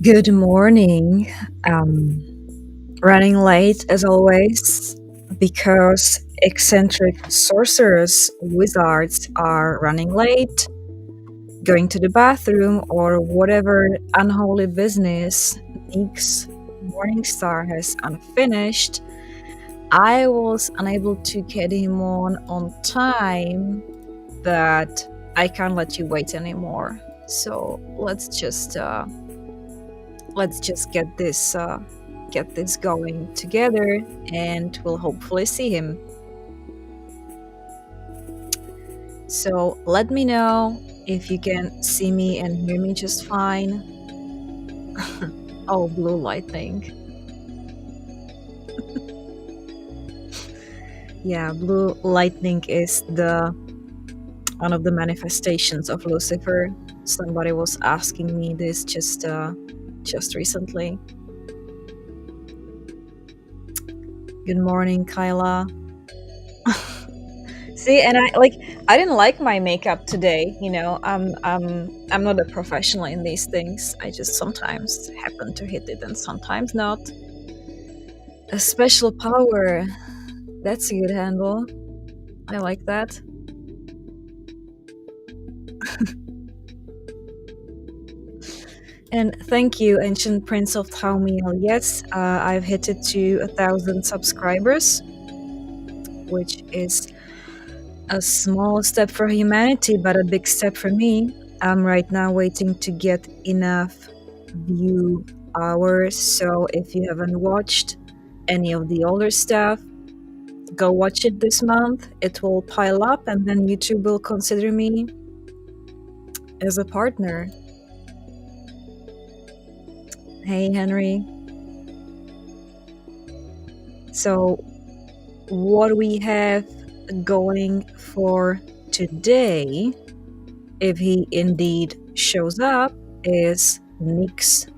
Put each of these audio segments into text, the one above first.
Good morning. Running late as always because eccentric sorcerers, wizards are running late, going to the bathroom, or whatever unholy business Nyx Morningstar has unfinished. I was unable to get him on time, but I can't let you wait anymore. So let's just get this going together, and we'll hopefully see him. So let me know if you can see me and hear me just fine. Oh, blue lightning. Yeah, blue lightning is the one of the manifestations of Lucifer. Somebody was asking me this just recently. Good morning, Kyla. See, and I didn't like my makeup today. I'm not a professional in these things. I just sometimes happen to hit it and sometimes not. A special power. That's a good handle. I like that. And thank you, Ancient Prince of Thaumiel. Yes, I've hit it to 1,000 subscribers, which is a small step for humanity, but a big step for me. I'm right now waiting to get enough view hours. So if you haven't watched any of the older stuff, go watch it this month. It will pile up, and then YouTube will consider me as a partner. Hey, Henry. So, what we have going for today, if he indeed shows up, is Nyx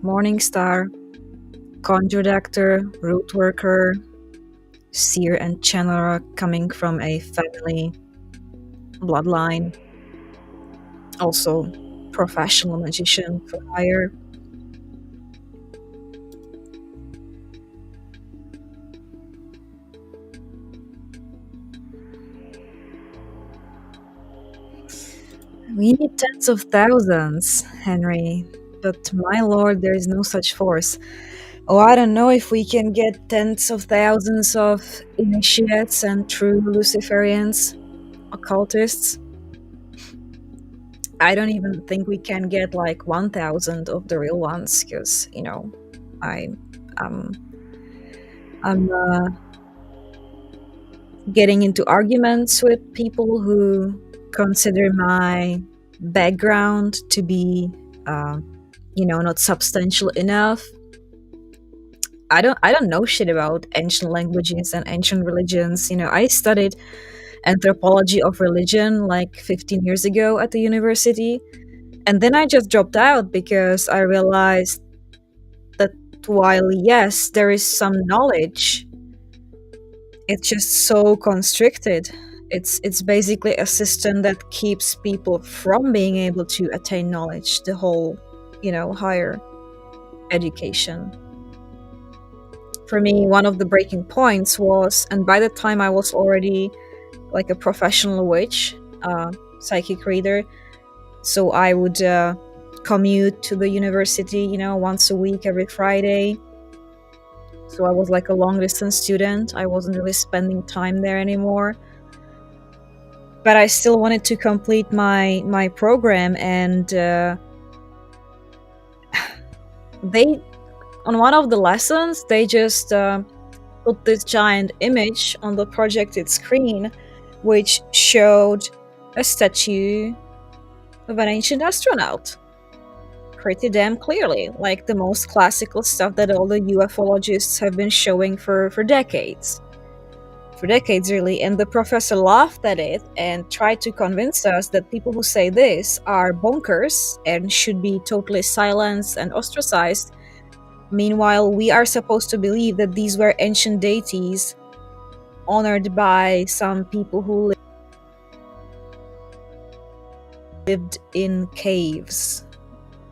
Morningstar, conjure actor, root worker, seer and channeler coming from a family bloodline, also professional magician for hire. We need tens of thousands, Henry, but my lord, there is no such force. Oh, I don't know if we can get tens of thousands of initiates and true Luciferians, occultists. I don't even think we can get like 1,000 of the real ones, because I, um, I'm getting into arguments with people who consider my background to be, uh, not substantial enough. I don't know shit about ancient languages and ancient religions. I studied anthropology of religion like 15 years ago at the university, and then I just dropped out because I realized that while yes, there is some knowledge, it's just so constricted. It's basically a system that keeps people from being able to attain knowledge, the whole, higher education. For me, one of the breaking points was, and by the time I was already like a professional witch, psychic reader, so I would commute to the university, once a week, every Friday. So I was like a long distance student. I wasn't really spending time there anymore, but I still wanted to complete my program, and they, on one of the lessons, they just put this giant image on the projected screen, which showed a statue of an ancient astronaut pretty damn clearly, like the most classical stuff that all the ufologists have been showing for decades. For decades, really. And the professor laughed at it and tried to convince us that people who say this are bonkers and should be totally silenced and ostracized. Meanwhile, we are supposed to believe that these were ancient deities honored by some people who lived in caves.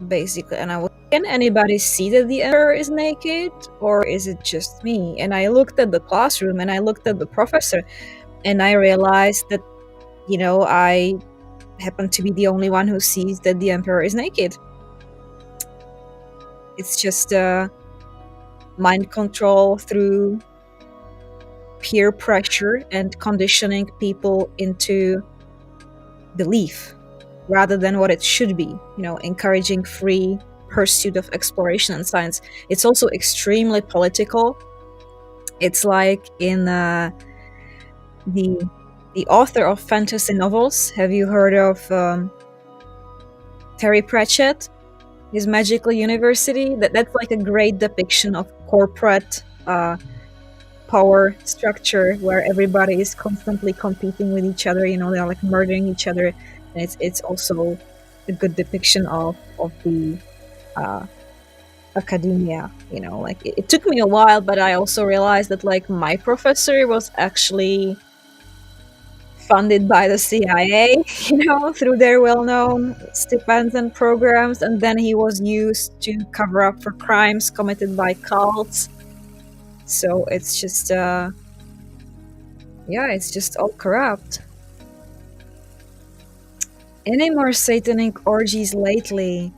basically. And I was, can anybody see that the emperor is naked, or is it just me? And I looked at the classroom and I looked at the professor, and I realized that, I happen to be the only one who sees that the emperor is naked. It's just mind control through peer pressure and conditioning people into belief rather than what it should be, encouraging free pursuit of exploration and science. It's also extremely political. It's like in the the author of fantasy novels. Have you heard of Terry Pratchett? His Magical University. That's like a great depiction of corporate power structure where everybody is constantly competing with each other. They're like murdering each other. And it's also a good depiction of the uh, academia. Like it took me a while, but I also realized that like my professor was actually funded by the CIA, through their well-known stipends and programs, and then he was used to cover up for crimes committed by cults. So it's just yeah, it's just all corrupt. Any more satanic orgies lately?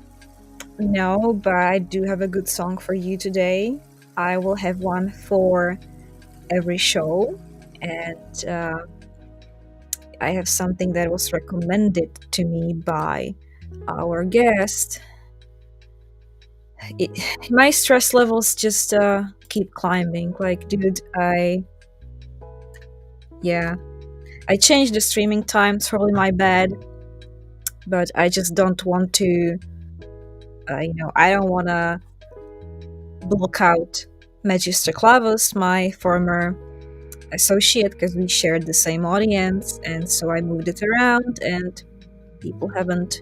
No, but I do have a good song for you today. I will have one for every show, and I have something that was recommended to me by our guest. My stress levels just keep climbing. Like, dude, yeah, I changed the streaming time. It's probably my bad, but I just don't want to. I don't want to block out Magister Clavus, my former associate, because we shared the same audience, and so I moved it around, and people haven't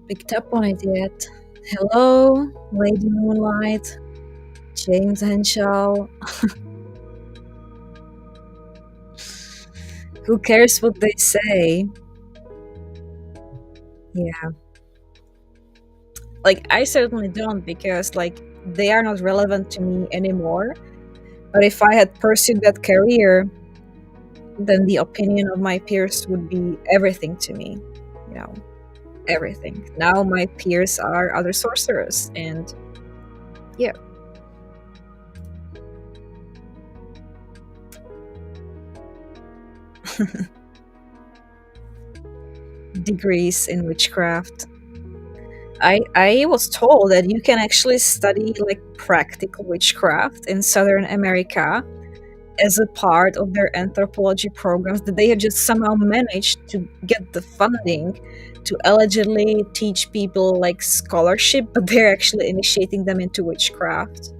picked up on it yet. Hello, Lady Moonlight, James Henshaw. Who cares what they say? Yeah, like I certainly don't, because like they are not relevant to me anymore. But if I had pursued that career, then the opinion of my peers would be everything to me. You know, everything. Now my peers are other sorcerers, and yeah, degrees in witchcraft. I was told that you can actually study like practical witchcraft in Southern America as a part of their anthropology programs, that they had just somehow managed to get the funding to allegedly teach people like scholarship, but they're actually initiating them into witchcraft,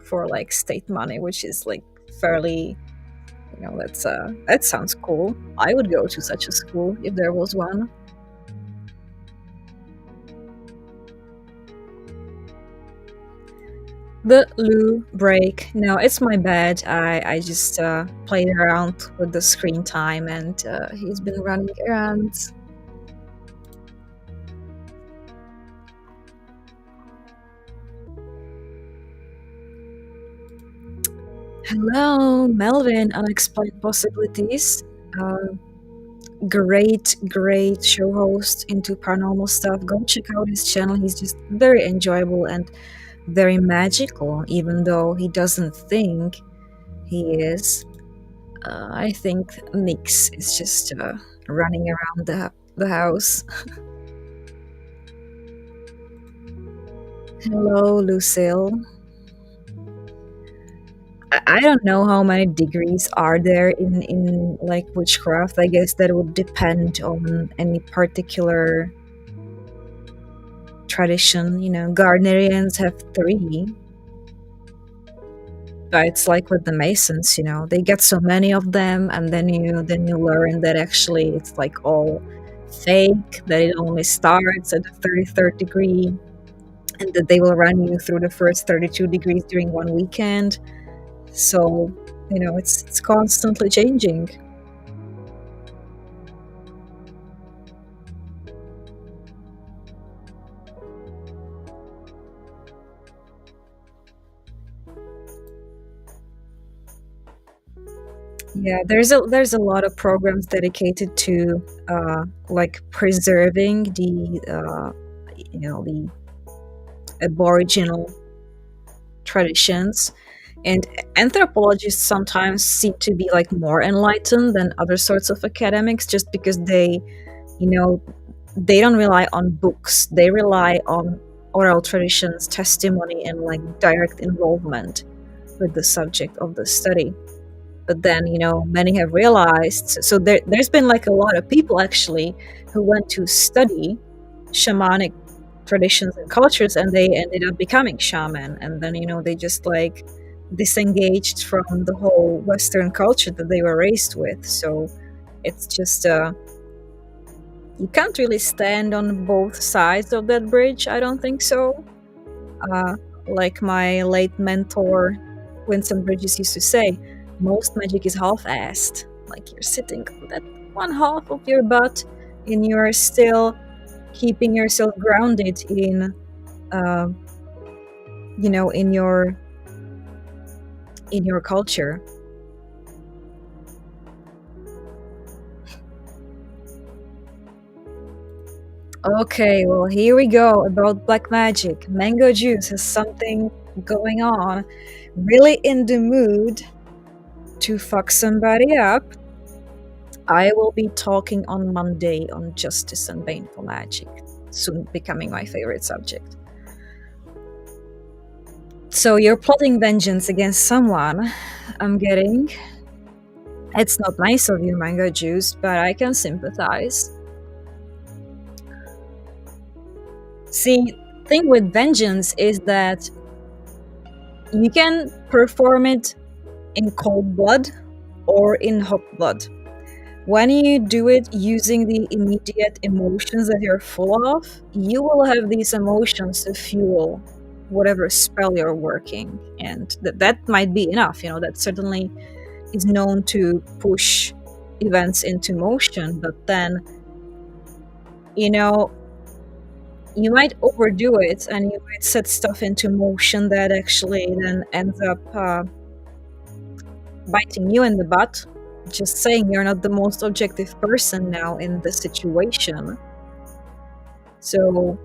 for like state money, which is like fairly, that sounds cool. I would go to such a school if there was one. The Lou break. No, it's my bad. I just played around with the screen time, and he's been running errands. Hello, Melvin. Unexplained Possibilities. Uh, great show host into paranormal stuff. Go check out his channel. He's just very enjoyable and very magical, even though he doesn't think he is. I think Nyx is just running around the house. Hello, Lucille. I don't know how many degrees are there in like witchcraft. I guess that would depend on any particular tradition. Gardnerians have 3, but it's like with the Masons. They get so many of them, and then you learn that actually it's like all fake. That it only starts at the 33rd degree, and that they will run you through the first 32 degrees during one weekend. So it's constantly changing. Yeah, there's a lot of programs dedicated to like preserving the aboriginal traditions. And anthropologists sometimes seem to be like more enlightened than other sorts of academics, just because you know they don't rely on books, they rely on oral traditions, testimony, and like direct involvement with the subject of the study. But then many have realized, so there's been like a lot of people actually who went to study shamanic traditions and cultures, and they ended up becoming shaman, and then they just like disengaged from the whole western culture that they were raised with. So it's just you can't really stand on both sides of that bridge, I don't think so. uh, like my late mentor Vincent Bridges used to say, most magic is half-assed. Like you're sitting on that one half of your butt, and you're still keeping yourself grounded uh, in your culture. Okay, well, here we go about black magic. Mango Juice has something going on. Really in the mood to fuck somebody up. I will be talking on Monday on justice and baneful magic, soon becoming my favorite subject. So you're plotting vengeance against someone, I'm getting. It's not nice of you, Mango Juice, but I can sympathize. See, thing with vengeance is that you can perform it in cold blood or in hot blood. When you do it using the immediate emotions that you're full of, you will have these emotions to fuel whatever spell you're working. And that might be enough. That certainly is known to push events into motion. But then, you know, you might overdo it and you might set stuff into motion that actually then ends up biting you in the butt. Just saying, you're not the most objective person now in the situation. So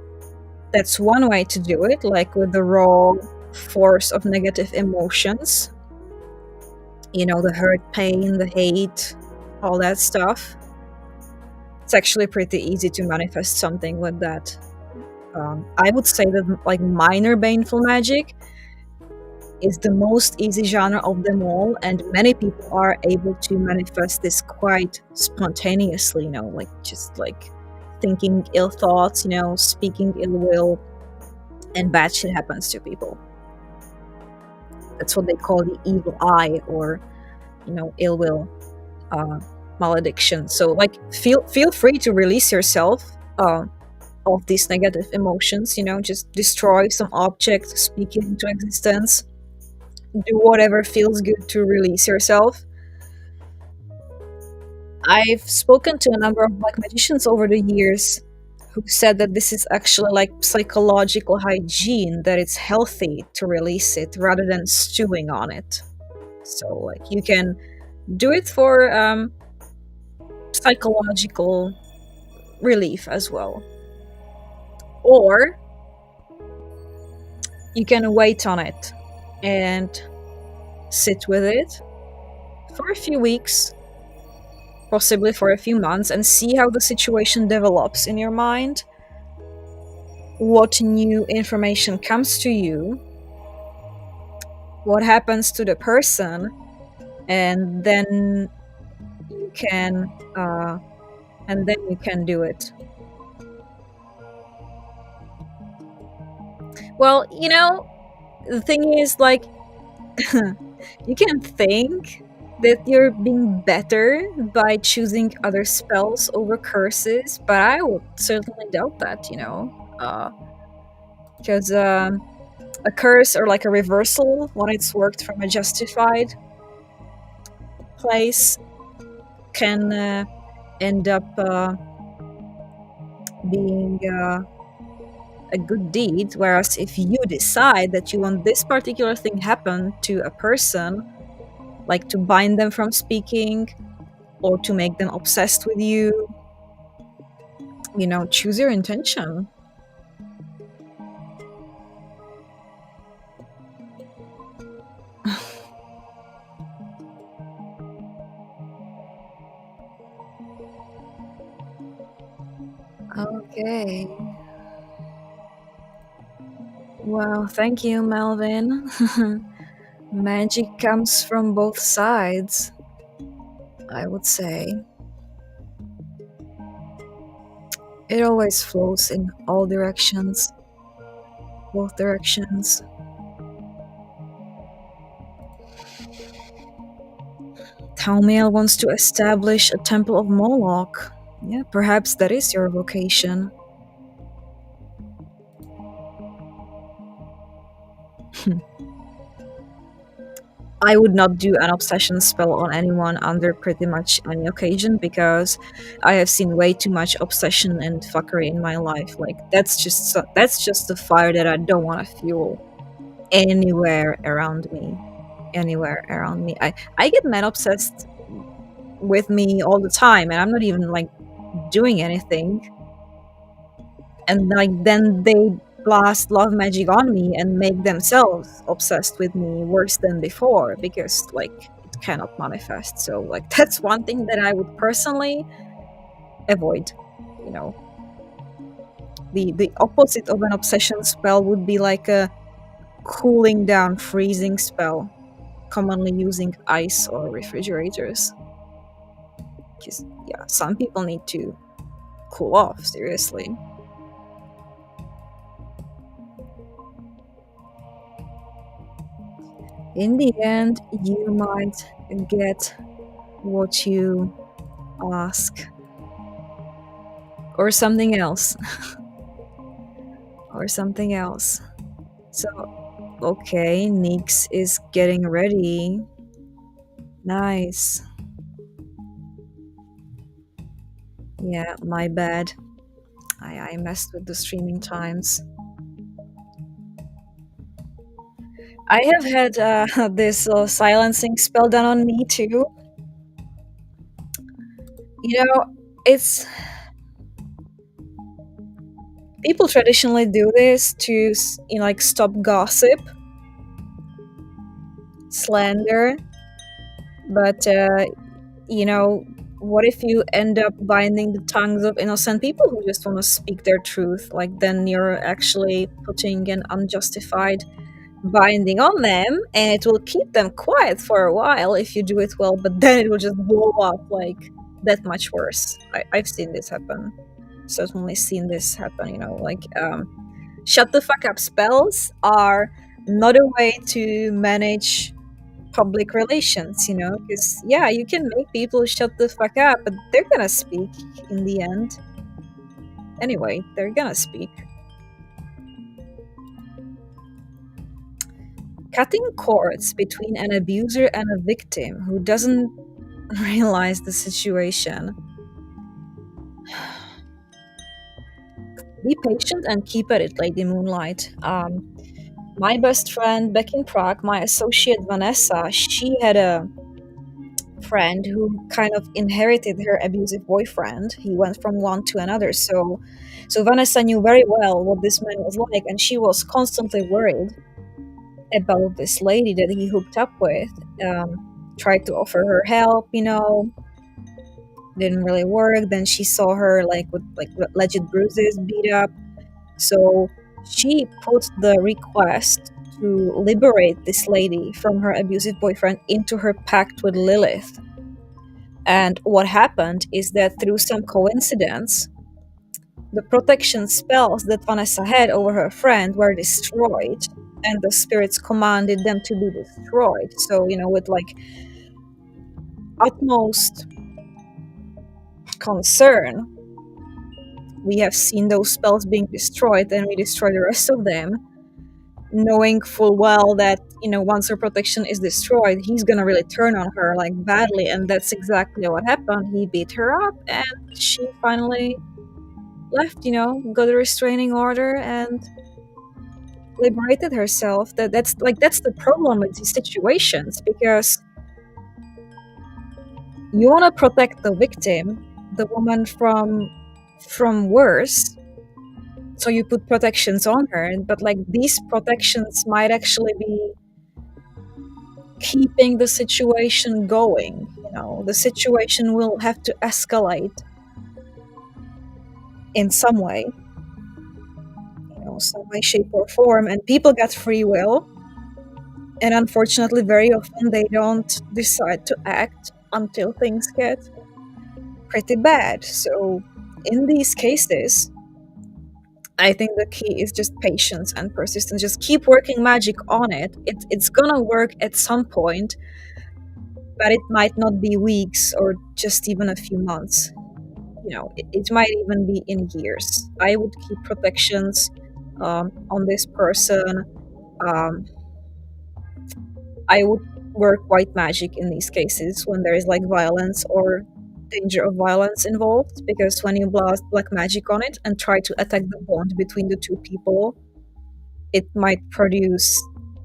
that's one way to do it, like with the raw force of negative emotions. The hurt, pain, the hate, all that stuff. It's actually pretty easy to manifest something with that. I would say that like minor baneful magic is the most easy genre of them all, and many people are able to manifest this quite spontaneously, like just like thinking ill thoughts, speaking ill will, and bad shit happens to people. That's what they call the evil eye, or ill will, uh, malediction. So like feel free to release yourself of these negative emotions, just destroy some object, speak it into existence, do whatever feels good to release yourself. I've spoken to a number of black magicians over the years who said that this is actually like psychological hygiene, that it's healthy to release it rather than stewing on it. So like you can do it for psychological relief as well, or you can wait on it and sit with it for a few weeks, possibly for a few months, and see how the situation develops in your mind, what new information comes to you, what happens to the person, and then you can do it. Well, the thing is, like, you can think that you're being better by choosing other spells over curses, but I would certainly doubt that, because a curse or like a reversal, when it's worked from a justified place, can end up being a good deed. Whereas if you decide that you want this particular thing happen to a person, like to bind them from speaking or to make them obsessed with you. Choose your intention. Okay. Well, thank you, Melvin. Magic comes from both sides, I would say. It always flows in all directions, both directions. Talmiel wants to establish a temple of Moloch. Yeah, perhaps that is your vocation. I would not do an obsession spell on anyone under pretty much any occasion because I have seen way too much obsession and fuckery in my life. Like that's just the fire that I don't want to fuel anywhere around me. Anywhere around me. I get man obsessed with me all the time, and I'm not even like doing anything. And like then they blast love magic on me and make themselves obsessed with me worse than before because like it cannot manifest. So like that's one thing that I would personally avoid. You know, the opposite of an obsession spell would be like a cooling down freezing spell, commonly using ice or refrigerators. Because yeah, some people need to cool off seriously. In the end, you might get what you ask, or something else, or something else. So, okay, Nyx is getting ready. Nice. Yeah, my bad. I messed with the streaming times. I have had this silencing spell done on me too. You know, it's people traditionally do this to like stop gossip, slander, but what if you end up binding the tongues of innocent people who just want to speak their truth? Like, then you're actually putting an unjustified binding on them, and it will keep them quiet for a while if you do it well, but then it will just blow up like that much worse. I've seen this happen. Certainly seen this happen, like shut the fuck up spells are not a way to manage public relations, because yeah, you can make people shut the fuck up, but they're gonna speak in the end. Anyway, they're gonna speak. Cutting cords between an abuser and a victim who doesn't realize the situation. Be patient and keep at it, Lady Moonlight. My best friend back in Prague, my associate Vanessa, she had a friend who kind of inherited her abusive boyfriend. He went from one to another. So Vanessa knew very well what this man was like, and she was constantly worried about this lady that he hooked up with. Tried to offer her help, didn't really work. Then she saw her like with like legit bruises, beat up. So she put the request to liberate this lady from her abusive boyfriend into her pact with Lilith. And what happened is that through some coincidence, the protection spells that Vanessa had over her friend were destroyed, and the spirits commanded them to be destroyed. So, with like utmost concern, we have seen those spells being destroyed, and we destroy the rest of them, knowing full well that, once her protection is destroyed, he's gonna really turn on her like badly, and that's exactly what happened. He beat her up, and she finally left, got a restraining order and liberated herself. That's the problem with these situations, because You want to protect the victim, the woman, from worse, so you put protections on her, but like these protections might actually be keeping the situation going. The situation will have to escalate in some way, some way, shape, or form, and people got free will. And unfortunately, very often they don't decide to act until things get pretty bad. So, in these cases, I think the key is just patience and persistence. Just keep working magic on it. It's gonna work at some point, but it might not be weeks or just even a few months. It might even be in years. I would keep protections on this person. Um, I would work white magic in these cases when there is like violence or danger of violence involved, because when you blast black magic on it and try to attack the bond between the two people, it might produce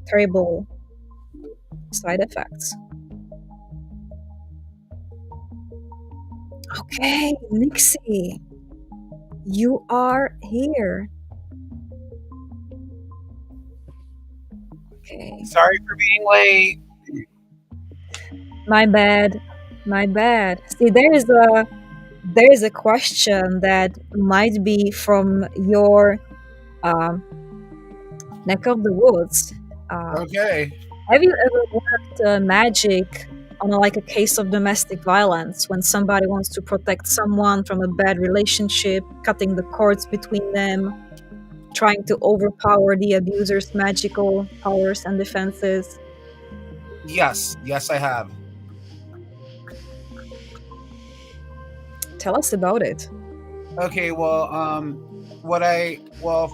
terrible side effects. Okay, Nixie, you are here. Okay, Sorry for being late. my bad, my bad. See, there is a question that might be from your um, neck of the woods. Uh, Okay. have you ever worked magic on like a case of domestic violence when somebody wants to protect someone from a bad relationship, cutting the cords between them, trying to overpower the abuser's magical powers and defenses? Yes, yes, I have. Tell us about it. Okay, well,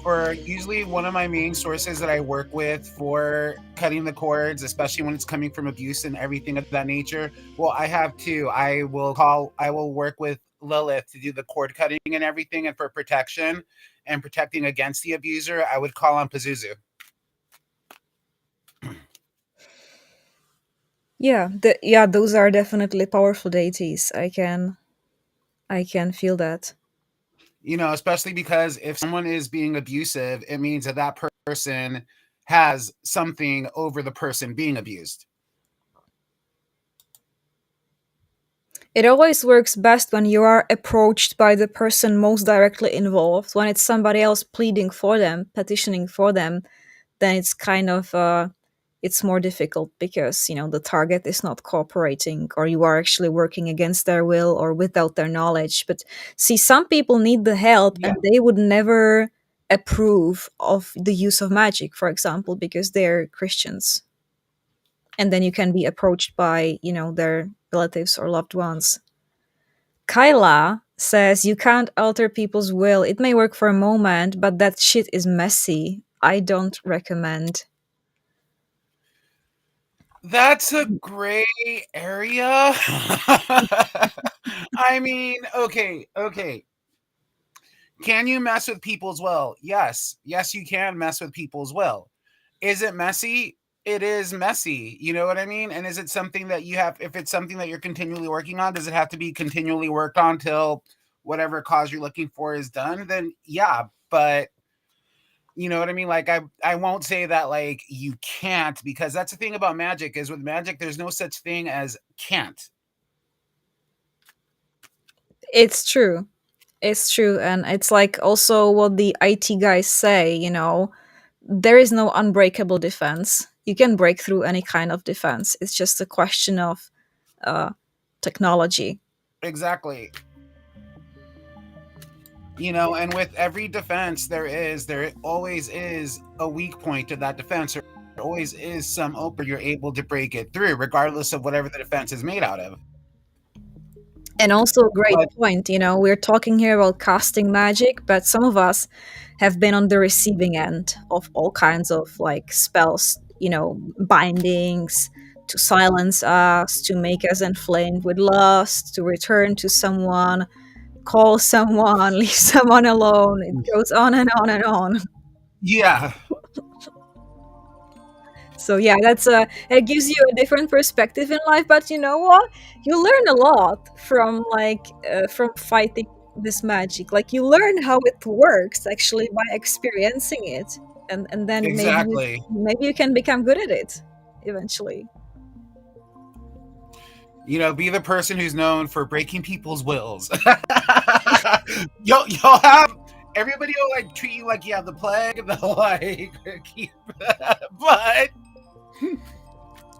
for usually one of my main sources that I work with for cutting the cords, especially when it's coming from abuse and everything of that nature. Well, I have two. I will work with Lilith to do the cord cutting and everything, and for protection and protecting against the abuser, I would call on Pazuzu. Yeah, those are definitely powerful deities. I can feel that. Especially because if someone is being abusive, it means that that person has something over the person being abused. It always works best when you are approached by the person most directly involved. When it's somebody else pleading for them, petitioning for them, then it's kind of it's more difficult because the target is not cooperating, or you are actually working against their will or without their knowledge. But see, some people need the help Yeah. and they would never approve of the use of magic, for example, because they're Christians. And then you can be approached by their relatives or loved ones. Kyla says you can't alter people's will. It may work for a moment, but that shit is messy. I don't recommend. That's a gray area. I mean, okay. Can you mess with people's will? Yes. Yes, you can mess with people's will. Is it messy? It is messy. You know what I mean? And is it something that if it's something that you're continually working on, does it have to be continually worked on till whatever cause you're looking for is done? Then yeah, but you know what I mean? Like I won't say that like you can't, because that's the thing about magic is with magic there's no such thing as can't. It's true. It's true. And it's like also what the IT guys say, there is no unbreakable defense. You can break through any kind of defense. It's just a question of uh, technology. Exactly. And with every defense there always is a weak point to that defense. There always is some open you're able to break it through, regardless of whatever the defense is made out of. And also, a great But point. We're talking here about casting magic, but some of us have been on the receiving end of all kinds of like spells, bindings to silence us, to make us inflamed with lust, to return to someone, call someone, leave someone alone. It goes on and on and on. yeah, So yeah, that's it gives you a different perspective in life. But you know what? You learn a lot from from fighting this magic. Like you learn how it works actually by experiencing it, and then Exactly. maybe you can become good at it eventually. Be the person who's known for breaking people's wills. You'll have everybody will like treat you like you have the plague. They'll like keep, but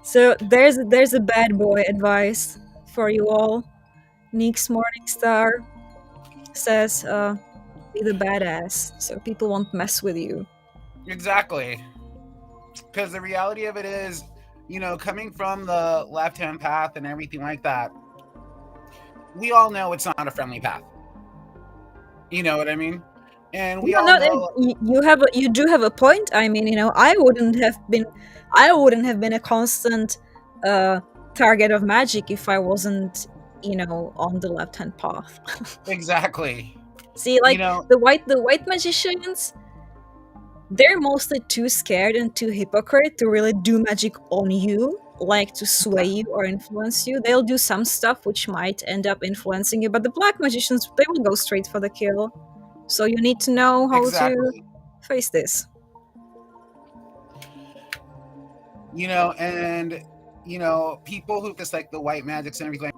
So there's a bad boy advice for you all. Nyx Morningstar says, "Be the badass, so people won't mess with you." exactly. Because the reality of it is, coming from the left hand path and everything like that, we all know it's not a friendly path. You know what I mean? And we No, all no, know you do have a point. I mean, I wouldn't have been a constant uh, target of magic if I wasn't, on the left hand path. exactly. See, You like know, the white magicians, they're mostly too scared and too hypocrite to really do magic on you, like to sway you or influence you. They'll do some stuff which might end up influencing you, but the black magicians, they will go straight for the kill. So you need to know how to exactly. face this. And people who just like the white magics and everything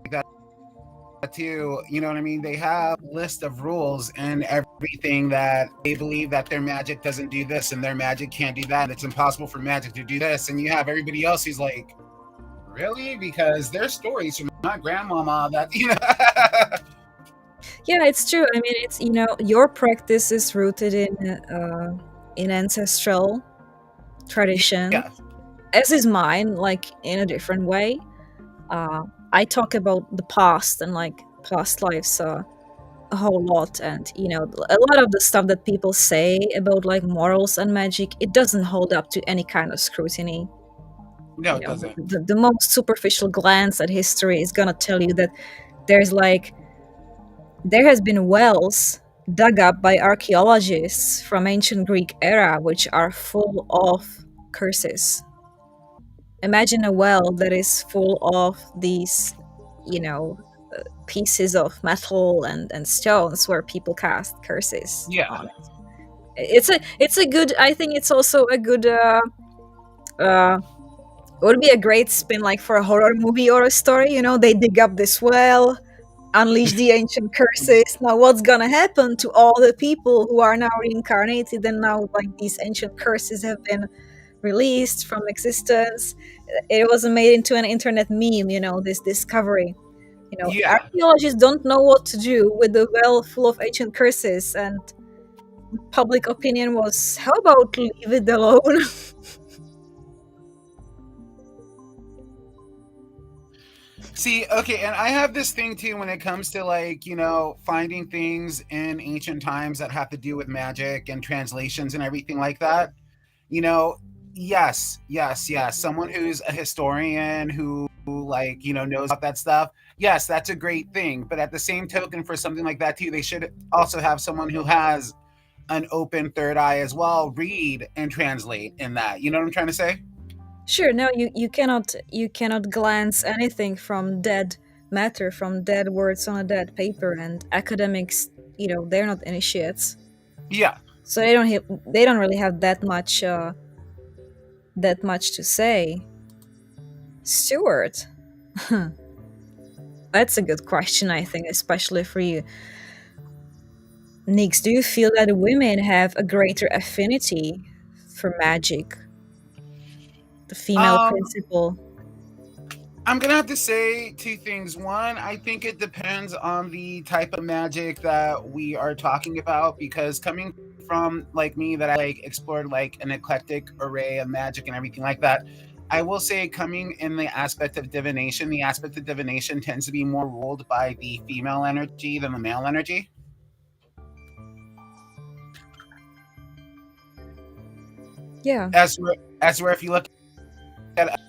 like that too, you know what I mean? They have a list of rules and everything that they believe that their magic doesn't do this and their magic can't do that. And it's impossible for magic to do this. And you have everybody else who's like, really? Because there's stories from my grandmama that, Yeah, it's true. I mean, it's your practice is rooted in ancestral tradition, yeah, as is mine, like in a different way. Uh, I talk about the past and like past lives a whole lot, and a lot of the stuff that people say about like morals and magic, it doesn't hold up to any kind of scrutiny. no, it doesn't. The most superficial glance at history is gonna tell you that there's like there has been wells dug up by archaeologists from ancient Greek era which are full of curses. Imagine a well that is full of these, you know, pieces of metal and stones where people cast curses Yeah, on it. It's a good. I think it's also a good. Uh, it would be a great spin like for a horror movie or a story. They dig up this well, unleash the ancient curses. Now, what's gonna happen to all the people who are now reincarnated and now like these ancient curses have been released from existence? It was made into an internet meme. This discovery. yeah. Archaeologists don't know what to do with the well full of ancient curses, and public opinion was, how about leave it alone? See, okay, and I have this thing too when it comes to like, finding things in ancient times that have to do with magic and translations and everything like that. You know, yes, yes, yes. Someone who's a historian who like, knows about that stuff. Yes, that's a great thing. But at the same token, for something like that too, they should also have someone who has an open third eye as well, read and translate in that. You know what I'm trying to say? Sure, no, you cannot glance anything from dead matter, from dead words on a dead paper, and academics, they're not initiates, Yeah. so they don't really have that much to say. Stuart, that's a good question, I think, especially for you. Nix, do you feel that women have a greater affinity for magic, the female Um, principle? I'm gonna have to say two things. One, I think it depends on the type of magic that we are talking about, because coming from like me that I like explored like an eclectic array of magic and everything like that, I will say coming in the aspect of divination tends to be more ruled by the female energy than the male energy. Yeah. As where if you look at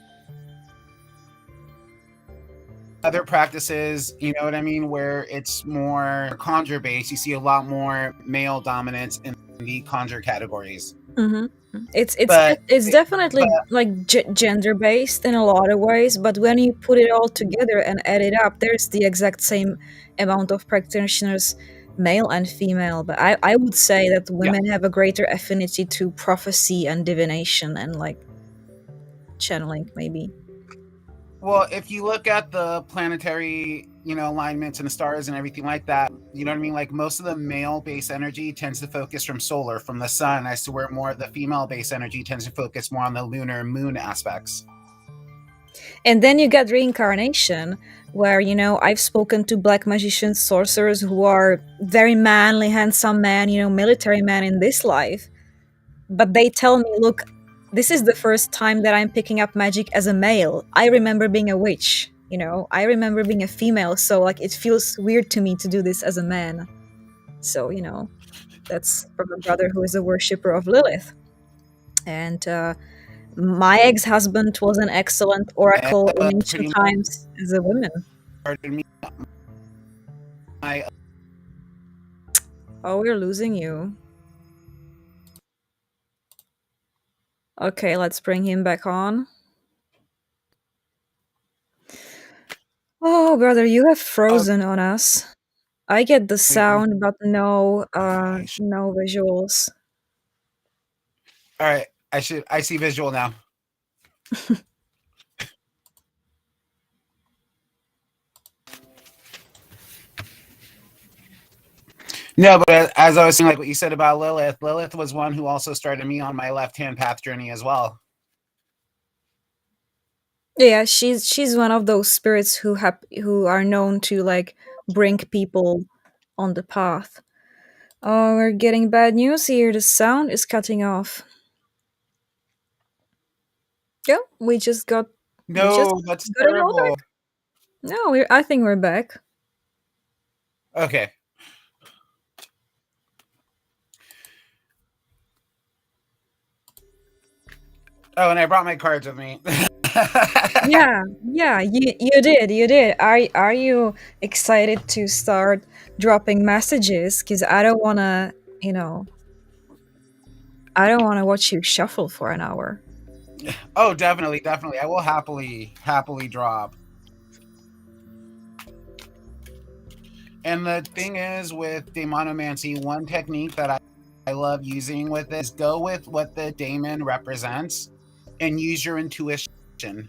other practices, you know what I mean, where it's more conjure based, you see a lot more male dominance in the conjure categories. Hmm. But It's but definitely like gender based in a lot of ways, but when you put it all together and add it up, there's the exact same amount of practitioners, male and female. But I would say that yeah. women have a greater affinity to prophecy and divination and like channeling, maybe. Well, if you look at the planetary, alignments and the stars and everything like that, you know what I mean? Like most of the male base energy tends to focus from solar, from the sun, as to where more of the female base energy tends to focus more on the lunar moon aspects. And then you get reincarnation, where, I've spoken to black magicians, sorcerers who are very manly, handsome men, military men in this life. But they tell me, look, this is the first time that I'm picking up magic as a male. I remember being a witch, I remember being a female. So, like, it feels weird to me to do this as a man. So, that's from a brother who is a worshiper of Lilith. And my ex husband was an excellent oracle in But ancient pretty times as a woman. much, my Oh, we're losing you. Okay, let's bring him back on. Oh, brother, you have okay, frozen on us. I get the wait, let me. sound, but no, Okay, no visuals. all right. I see visual now. No, but as I was saying, like what you said about Lilith, Lilith was one who also started me on my left hand path journey as well. Yeah, she's one of those spirits who are known to like bring people on the path. Oh, we're getting bad news here. The sound is cutting off. Yeah, we just No, that's got it all terrible. back. No, I think we're back. Okay. Oh, and I brought my cards with me. Yeah, yeah, you did. Are you excited to start dropping messages? Because you know, I don't want to watch you shuffle for an hour. Oh, definitely, definitely. I will happily drop. And the thing is with Demonomancy, one technique that I love using with this, go with what the daemon represents and use your intuition.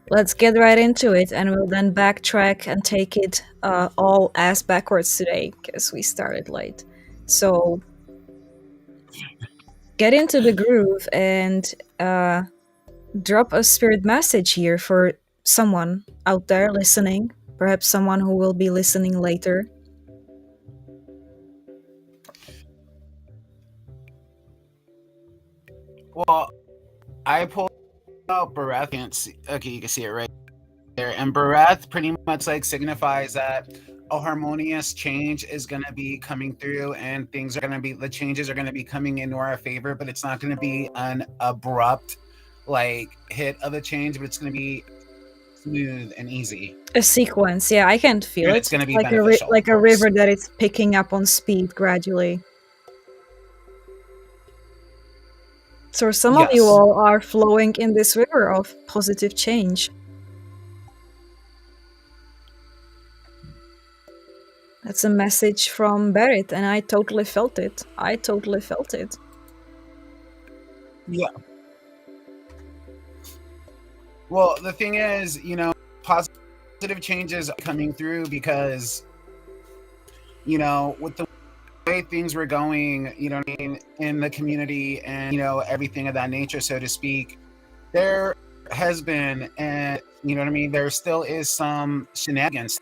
Let's get right into it, and we'll then backtrack and take it all ass backwards today because we started late. So get into the groove and drop a spirit message here for someone out there listening, perhaps someone who will be listening later. Well, I pulled out breath. Can't see. Okay, you can see it right there. And breath pretty much like signifies that a harmonious change is going to be coming through, and things are going to be the changes are going to be coming into our favor, but it's not going to be an abrupt like hit of a change, but it's going to be smooth and easy, A sequence, yeah, I can feel and it. it's going to be Like beneficial, of like a course. river that is picking up on speed gradually. So some of you Yes. all are flowing in this river of positive change. That's a message from Berit, and I totally felt it. I totally felt it. Yeah. Well, the thing is, positive changes coming through because, with the way things were going, what I mean, in the community and, everything of that nature, so to speak, there has been, and, what I mean, there still is some shenanigans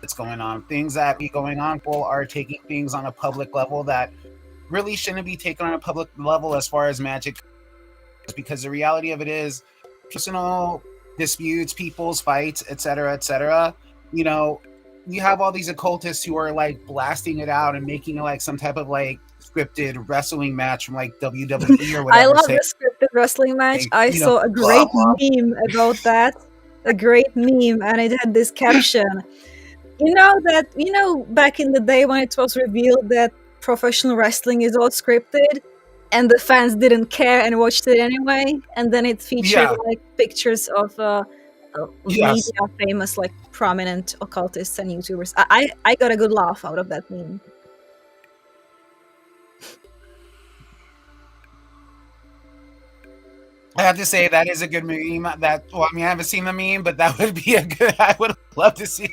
that's going on. Things that be going on, people are taking things on a public level that really shouldn't be taken on a public level as far as magic, because the reality of it is personal disputes, people's fights, etc., etc. You know, you have all these occultists who are like blasting it out and making it like some type of like scripted wrestling match from like WWE or I whatever, love saying, the scripted wrestling match. I saw a blah great blah. meme about that. A great meme, and it had this caption. You know back in the day when it was revealed that professional wrestling is all scripted, and the fans didn't care and watched it anyway. And then it featured Yeah. like pictures of Yes. media famous, like prominent occultists and YouTubers. I got a good laugh out of that meme. I have to say that is a good meme. That well, I mean, I haven't seen the meme, but that would be a good. I would love to see.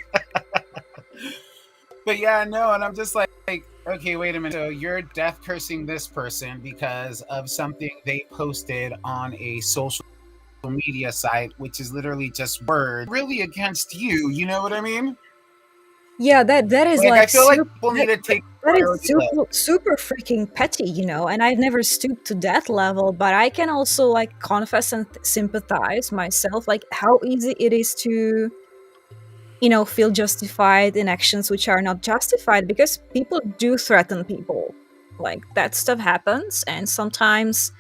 But yeah, no, and I'm just like, okay, wait a minute. So you're death cursing this person because of something they posted on a social media site, which is literally just word, really against you. You know what I mean? Yeah, that is Like, I like feel like super. people need to take That is priority list. super freaking petty, you know. And I've never stooped to that level, but I can also like confess and sympathize myself, like how easy it is to, you know, feel justified in actions which are not justified, because people do threaten people. Like that stuff happens, and sometimes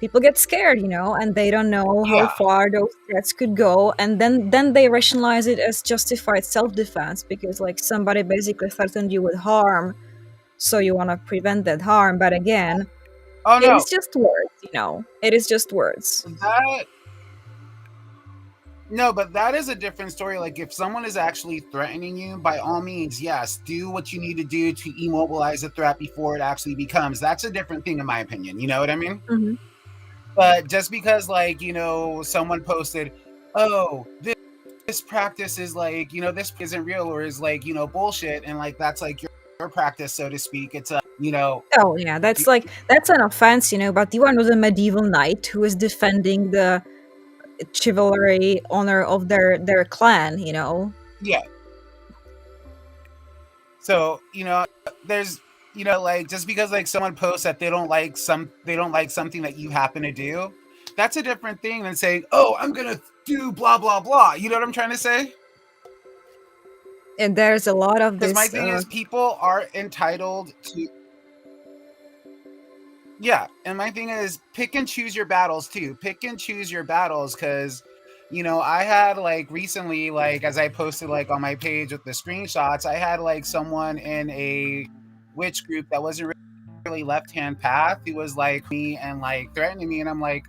people get scared, you know, and they don't know how Yeah. far those threats could go, and then they rationalize it as justified self-defense because like somebody basically threatened you with harm, so you want to prevent that harm. But again, Oh it no, is just words, you know, it is just words. that no, but that is a different story. Like, if someone is actually threatening you, by all means, yes, do what you need to do to immobilize the threat before it actually becomes. That's a different thing, in my opinion. You know what I mean? Hmm. But just because, like, someone posted, oh, this practice is like, this isn't real, or is like, bullshit, and like that's like your practice, so to speak. It's Oh yeah, that's an offense, you know, but you are not a medieval knight who is defending the chivalry honor of their clan, you know. yeah. So, there's, like, just because like someone posts that they don't like something that you happen to do, that's a different thing than saying, oh, I'm gonna do blah blah blah. You know what I'm trying to say? And there's a lot of Because my this thing is, people are entitled to, yeah, and my thing is, pick and choose your battles too. Pick and choose your battles, because I had like recently, like, as I posted like on my page with the screenshots, I had like someone in a witch group that wasn't really left hand path who was like me and like threatening me, and I'm like,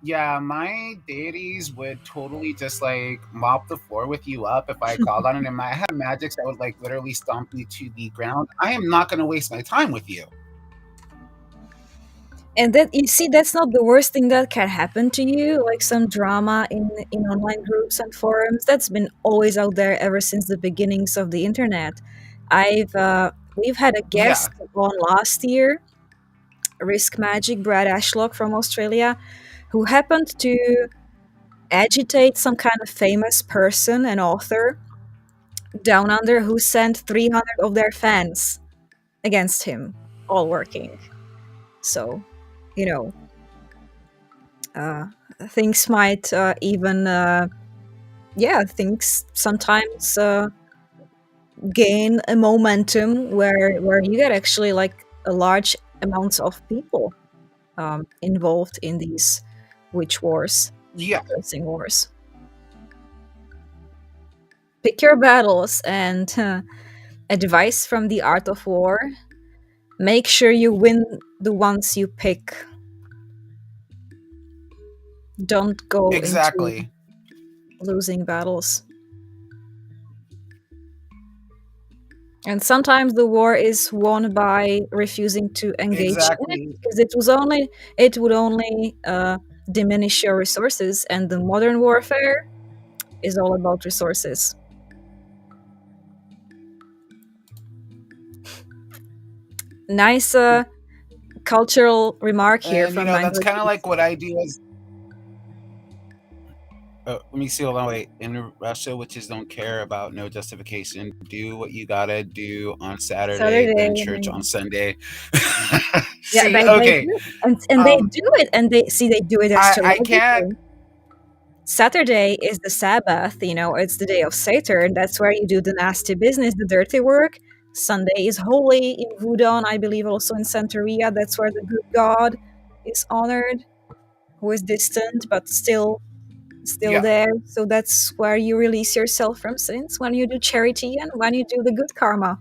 yeah, my deities would totally just like mop the floor with you up if I called on it, and I had magics that would like literally stomp you to the ground. I am not going to waste my time with you. and that, you see, that's not the worst thing that can happen to you, like some drama in online groups and forums. That's been always out there ever since the beginnings of the internet. I've We've had a Yeah. guest on last year, Risk Magic Brad Ashlock from Australia, who happened to agitate some kind of famous person, an author down under, who sent 300 of their fans against him, all working. So, you know, uh, things might even, yeah, things sometimes gain a momentum where you get actually like a large amounts of people involved in these witch wars, Yeah. cursing wars. Pick your battles, and advice from the art of war: make sure you win the ones you pick. Don't go into Exactly. losing battles. And sometimes the war is won by refusing to engage in it, Exactly. because it would only diminish your resources. And the modern warfare is all about resources. Nice cultural remark here And from that's kind of like languages. what I do as let me see. Hold on, wait. In Russia, witches don't care about no justification. Do what you gotta do on Saturday, Saturday, then I church on mean, Sunday. yeah, See, they okay. do, and they Um, do it, and they do it I can't. astrologically. Saturday is the Sabbath, you know, it's the day of Saturn. That's where you do the nasty business, the dirty work. Sunday is holy in Voodoo, and I believe also in Santeria. That's where the good God is honored, who is distant but still Yeah. there. So that's where you release yourself from sins, when you do charity and when you do the good karma.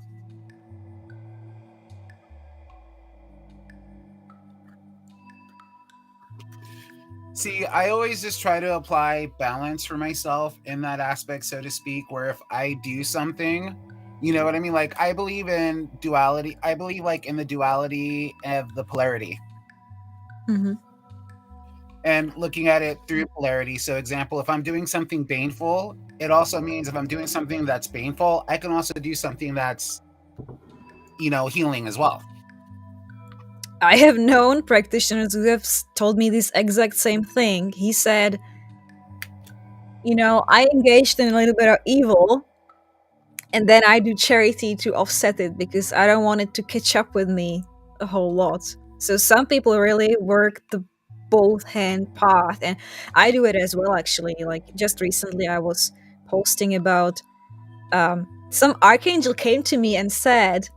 See, I always just try to apply balance for myself in that aspect, so to speak, where if I do something, you know what I mean? Like, I believe in duality. I believe, like, in the duality of the polarity Hmm. and looking at it through polarity. So, example, if I'm doing something baneful, it also means if I'm doing something that's baneful, I can also do something that's, healing as well. I have known practitioners who have told me this exact same thing. He said, I engaged in a little bit of evil, and then I do charity to offset it because I don't want it to catch up with me a whole lot. So some people really work the both hand path, and I do it as well. Actually, like just recently, I was posting about some archangel came to me and said,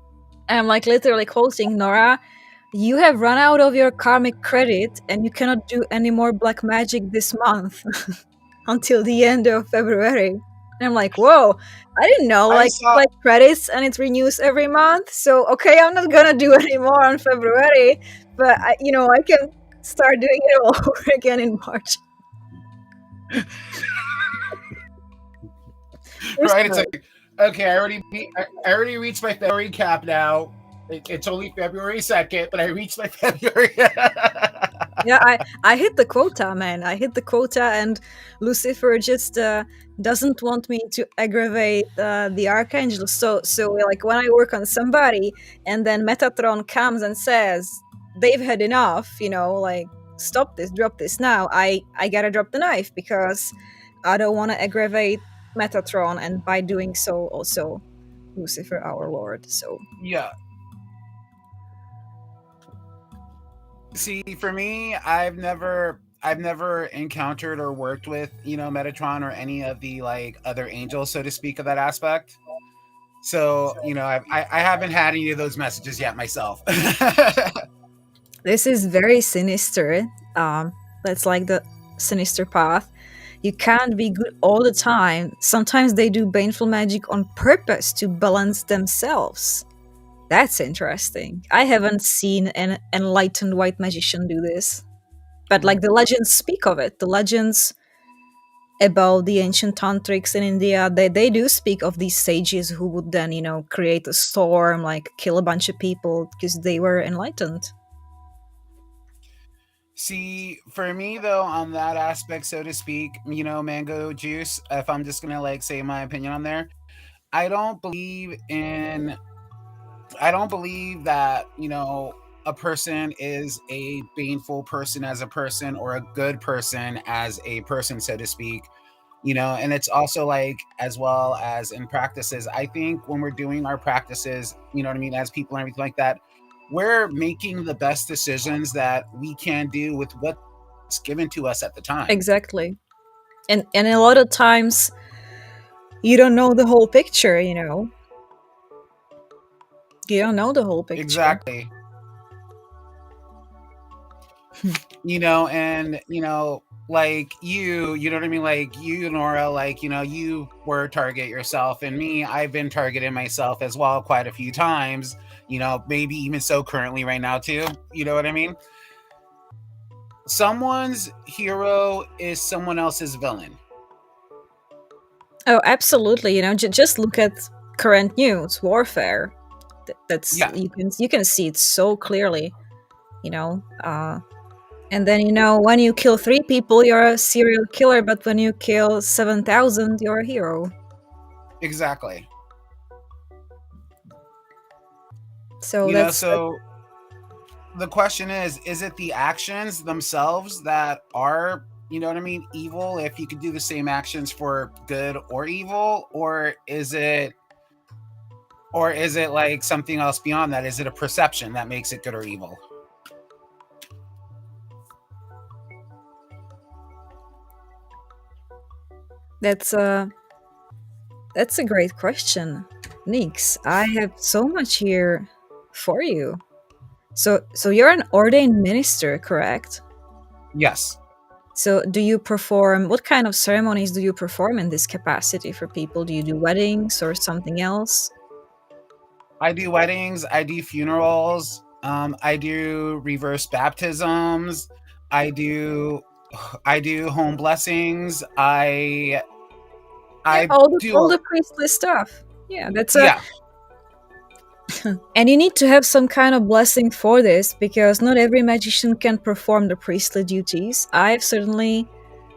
and I'm like literally quoting Nora, "You have run out of your karmic credit, and you cannot do any more black magic this month until the end of February." And I'm like, "Whoa, I didn't know I saw, like credits and it renews every month. So okay, I'm not gonna do any more on February, but I can start doing it all over again in March." right? It's Personally. like, okay, I already reached my February cap now. It's only February 2nd, but I reached my February. Yeah, I hit the quota, man. I hit the quota, and Lucifer just doesn't want me to aggravate the archangel. So like when I work on somebody, and then Metatron comes and says they've had enough, like stop this, drop this now. I gotta drop the knife because I don't want to aggravate Metatron, and by doing so, also Lucifer, our Lord. So Yeah. See, for me, I've never encountered or worked with, Metatron or any of the like other angels, so to speak, of that aspect. So, I haven't had any of those messages yet myself. this is very sinister. That's like the sinister path. You can't be good all the time. Sometimes they do baneful magic on purpose to balance themselves. That's interesting. I haven't seen an enlightened white magician do this. But like the legends speak of it. The legends about the ancient tantrics in India, they do speak of these sages who would then, create a storm, like kill a bunch of people because they were enlightened. See, for me though, on that aspect, so to speak, mango juice, if I'm just gonna like say my opinion on there, I don't believe in I don't believe that, a person is a baneful person as a person or a good person as a person, so to speak. And it's also like, as well as in practices, I think when we're doing our practices, you know what I mean, as people and everything like that, we're making the best decisions that we can do with what's given to us at the time. Exactly. And a lot of times you don't know the whole picture, you don't know the whole picture. Exactly. And like you know what I mean, like you, Nora, like you were a target yourself, and me, I've been targeted myself as well quite a few times, maybe even so currently right now too, you know what I mean. Someone's hero is someone else's villain. Oh, absolutely. Just look at current news, warfare. That's Yeah, you can see it so clearly. You know, and then when you kill 3 people, you're a serial killer, but when you kill 7,000, you're a hero. exactly. So that's So the question is it the actions themselves that are, you know what I mean, evil, if you could do the same actions for good or evil, or is it like something else beyond that? Is it a perception that makes it good or evil? that's a that's a great question, Nix. I have so much here for you. So you're an ordained minister, correct? Yes. So do you perform what kind of ceremonies do you perform in this capacity for people? Do you do weddings or something else? I do weddings, I do funerals, I do reverse baptisms, I do I do home blessings. Yeah, I do all a the priestly stuff. Yeah, that's a yeah. and you need to have some kind of blessing for this because not every magician can perform the priestly duties. I've certainly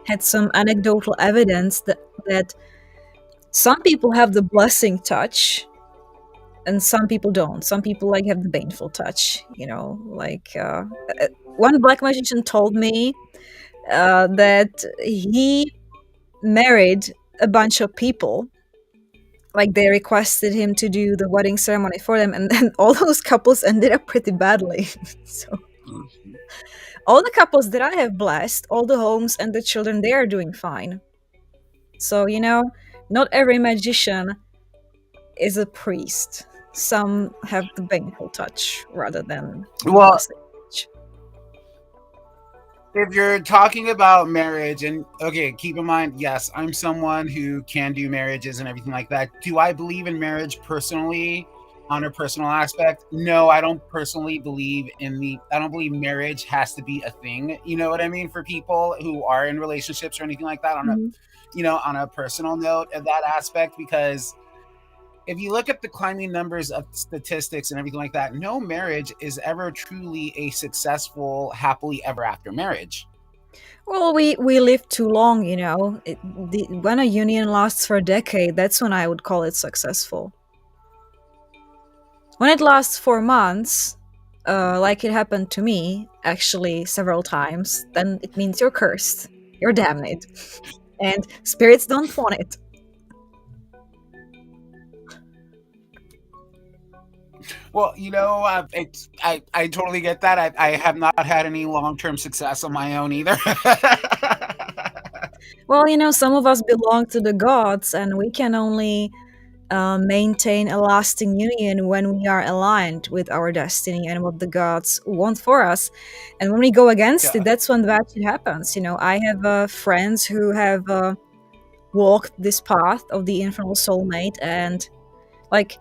had some anecdotal evidence that some people have the blessing touch and some people don't. Some people like have the baneful touch, one black magician told me that he married a bunch of people, like they requested him to do the wedding ceremony for them, and then all those couples ended up pretty badly. So all the couples that I have blessed, all the homes and the children, they are doing fine. So not every magician is a priest. Some have the baneful touch rather than the Well, blessed touch. if you're talking about marriage, and okay, keep in mind, yes, I'm someone who can do marriages and everything like that. Do I believe in marriage personally on a personal aspect? No, I don't personally believe I don't believe marriage has to be a thing. You know what I mean? For people who are in relationships or anything like that Mhm. on a personal note of that aspect, because if you look at the climbing numbers of statistics and everything like that, no marriage is ever truly a successful, happily ever after marriage. Well, we live too long, when a union lasts for a decade, that's when I would call it successful. When it lasts 4 months, like it happened to me, actually several times, then it means you're cursed. You're damned. And spirits don't want it. Well, I totally get that. I have not had any long term success on my own either. Well, some of us belong to the gods, and we can only maintain a lasting union when we are aligned with our destiny and what the gods want for us. And when we go against it, Yeah, that's when the bad shit happens. I have friends who have walked this path of the infernal soulmate, and like,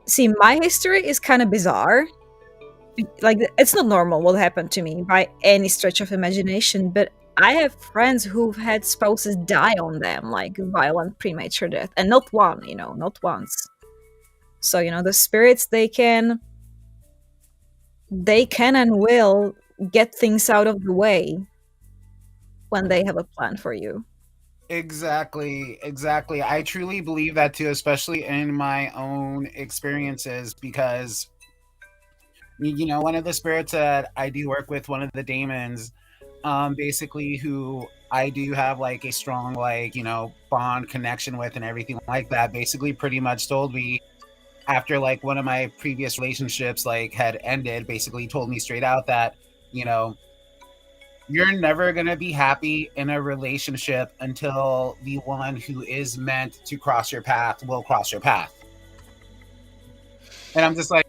see, my history is kind of bizarre. Like, it's not normal what happened to me by any stretch of imagination, but I have friends who've had spouses die on them, like violent premature death, and not one, not once. So the spirits, they can and will get things out of the way when they have a plan for you. exactly, exactly. I truly believe that too, especially in my own experiences, because one of the spirits that I do work with, one of the demons, basically who I do have like a strong bond connection with and everything like that, basically pretty much told me after like one of my previous relationships like had ended, basically told me straight out that, you know, you're never going to be happy in a relationship until the one who is meant to cross your path will cross your path. And I'm just like,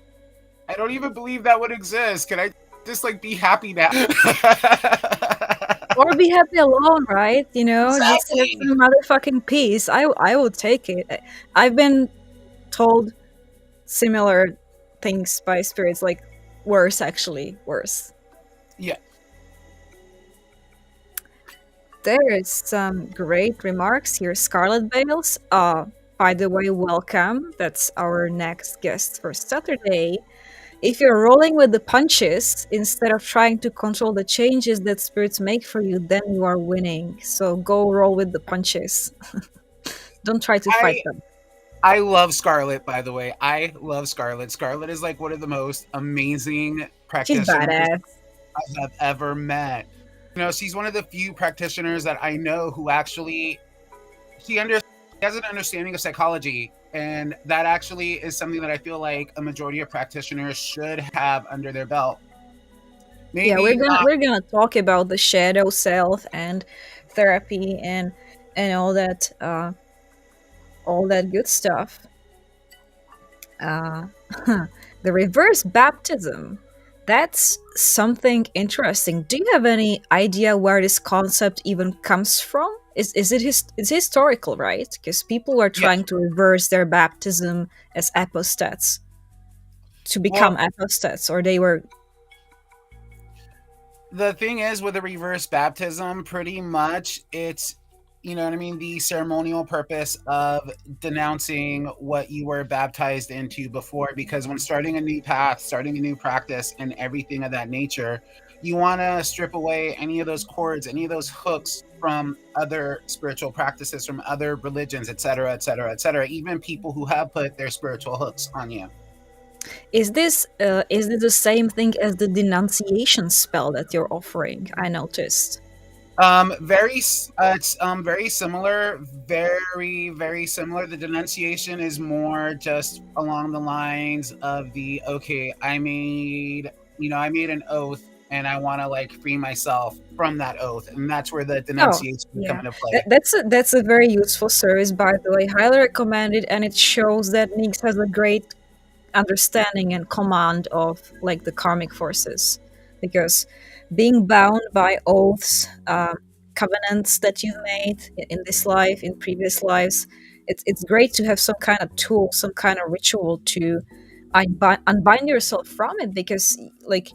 I don't even believe that would exist. Can I just like be happy now? Or be happy alone, right? Just have Exactly. some motherfucking peace. I would take it. I've been told similar things by spirits, like worse, actually, worse. Yeah. There's some great remarks here. Scarlet Veils. By the way, welcome. That's our next guest for Saturday. If you're rolling with the punches instead of trying to control the changes that spirits make for you, then you are winning. So go roll with the punches. Don't try to fight I them. I love Scarlet, by the way. I love Scarlet. Scarlet is like one of the most amazing She's practitioners badass. I have ever met. She's one of the few practitioners that I know who actually has an understanding of psychology, and that actually is something that I feel like a majority of practitioners should have under their belt. Yeah, Maybe not. we're gonna talk about the shadow self and therapy and all that good stuff. Uh, the reverse baptism. That's something interesting. Do you have any idea where this concept even comes from? It's historical, right? Because people were Yeah. trying to reverse their baptism as apostates to become Well, apostates, or they were. The thing is with a reverse baptism, pretty much it's, you know what I mean, the ceremonial purpose of denouncing what you were baptized into before, because when starting a new path, starting a new practice and everything of that nature, you want to strip away any of those cords, any of those hooks from other spiritual practices, from other religions, etc., etc., etc., even people who have put their spiritual hooks on you. Is this the same thing as the denunciation spell that you're offering? I noticed. It's very similar, very similar. The denunciation is more just along the lines of the okay, I made an oath and I want to like free myself from that oath, and that's where the Oh, denunciation would come yeah. into That, play. that's a, that's a very useful service, by the way. Highly recommend it, and it shows that Nyx has a great understanding and command of like the karmic forces, because being bound by oaths, covenants that you've made in this life, in previous lives, it's great to have some kind of tool, some kind of ritual to unbind yourself from it, because like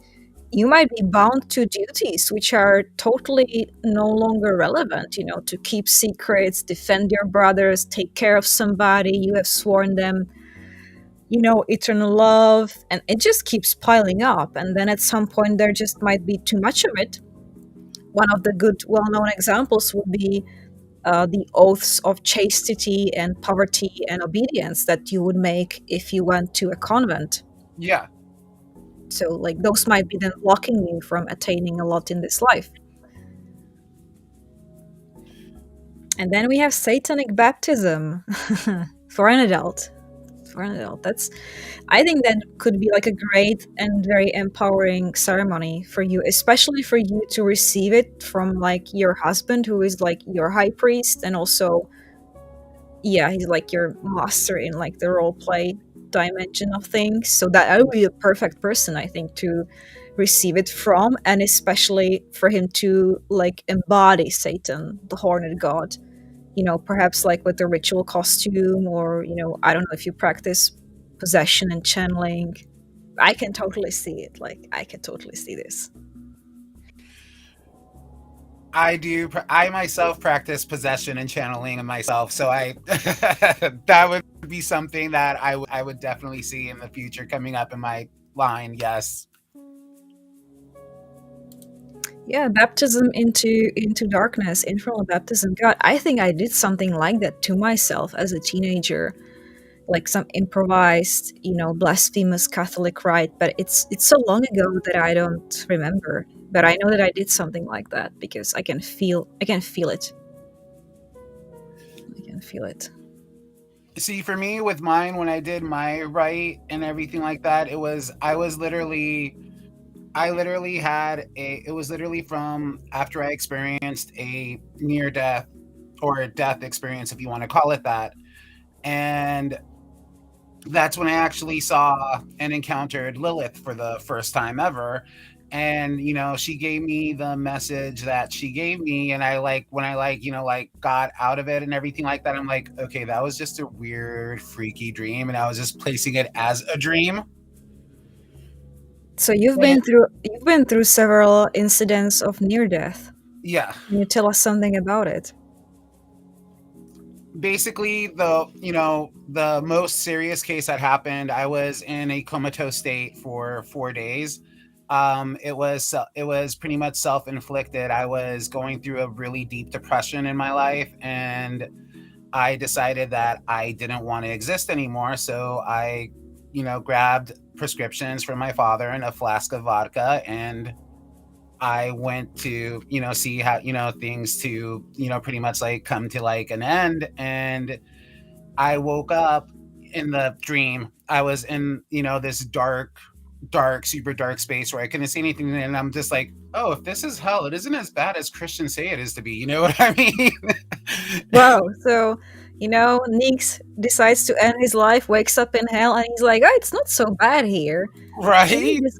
you might be bound to duties which are totally no longer relevant, to keep secrets, defend your brothers, take care of somebody you have sworn them, eternal love, and it just keeps piling up. And then at some point, there just might be too much of it. One of the good, well known examples would be the oaths of chastity and poverty and obedience that you would make if you went to a convent. Yeah, So, like, those might be then blocking you from attaining a lot in this life. And then we have satanic baptism for an adult. For an adult. I think that could be like a great and very empowering ceremony for you, especially for you to receive it from like your husband, who is like your high priest, and also, yeah, he's like your master in like the role play dimension of things. So that would be a perfect person, I think, to receive it from, and especially for him to like embody Satan, the horned god. Perhaps like with the ritual costume, or I don't know if you practice possession and channeling. I can totally see it. Like, I can totally see this. I do. I myself practice possession and channeling of myself, so I that would be something that I would definitely see in the future coming up in my line. Yes. Yeah, baptism into darkness, infernal baptism. God, I think I did something like that to myself as a teenager, like some improvised, blasphemous Catholic rite. But it's so long ago that I don't remember. But I know that I did something like that because I can feel it. I can feel it. See, for me with mine, when I did my right and everything like that, I literally had a, it was literally from after I experienced a near death or a death experience, if you want to call it that. And that's when I actually saw and encountered Lilith for the first time ever. And she gave me the message that she gave me, and I like when I like like got out of it and everything like that. I'm like, okay, that was just a weird, freaky dream, and I was just placing it as a dream. So you've And been through several incidents of near death. yeah, Can you tell us something about it? basically the most serious case that happened, I was in a comatose state for 4 days. It was pretty much self-inflicted. I was going through a really deep depression in my life, and I decided that I didn't want to exist anymore, so I grabbed prescriptions from my father and a flask of vodka, and I went to, see how, things to, pretty much like come to like an end. And I woke up in the dream. I was in, this dark, super dark space where I couldn't see anything. And I'm just like, oh, if this is hell, it isn't as bad as Christians say it is to be. You know what I mean? Wow. So, Nix decides to end his life, wakes up in hell, and he's like, "Oh, it's not so bad here." Can you Right? des-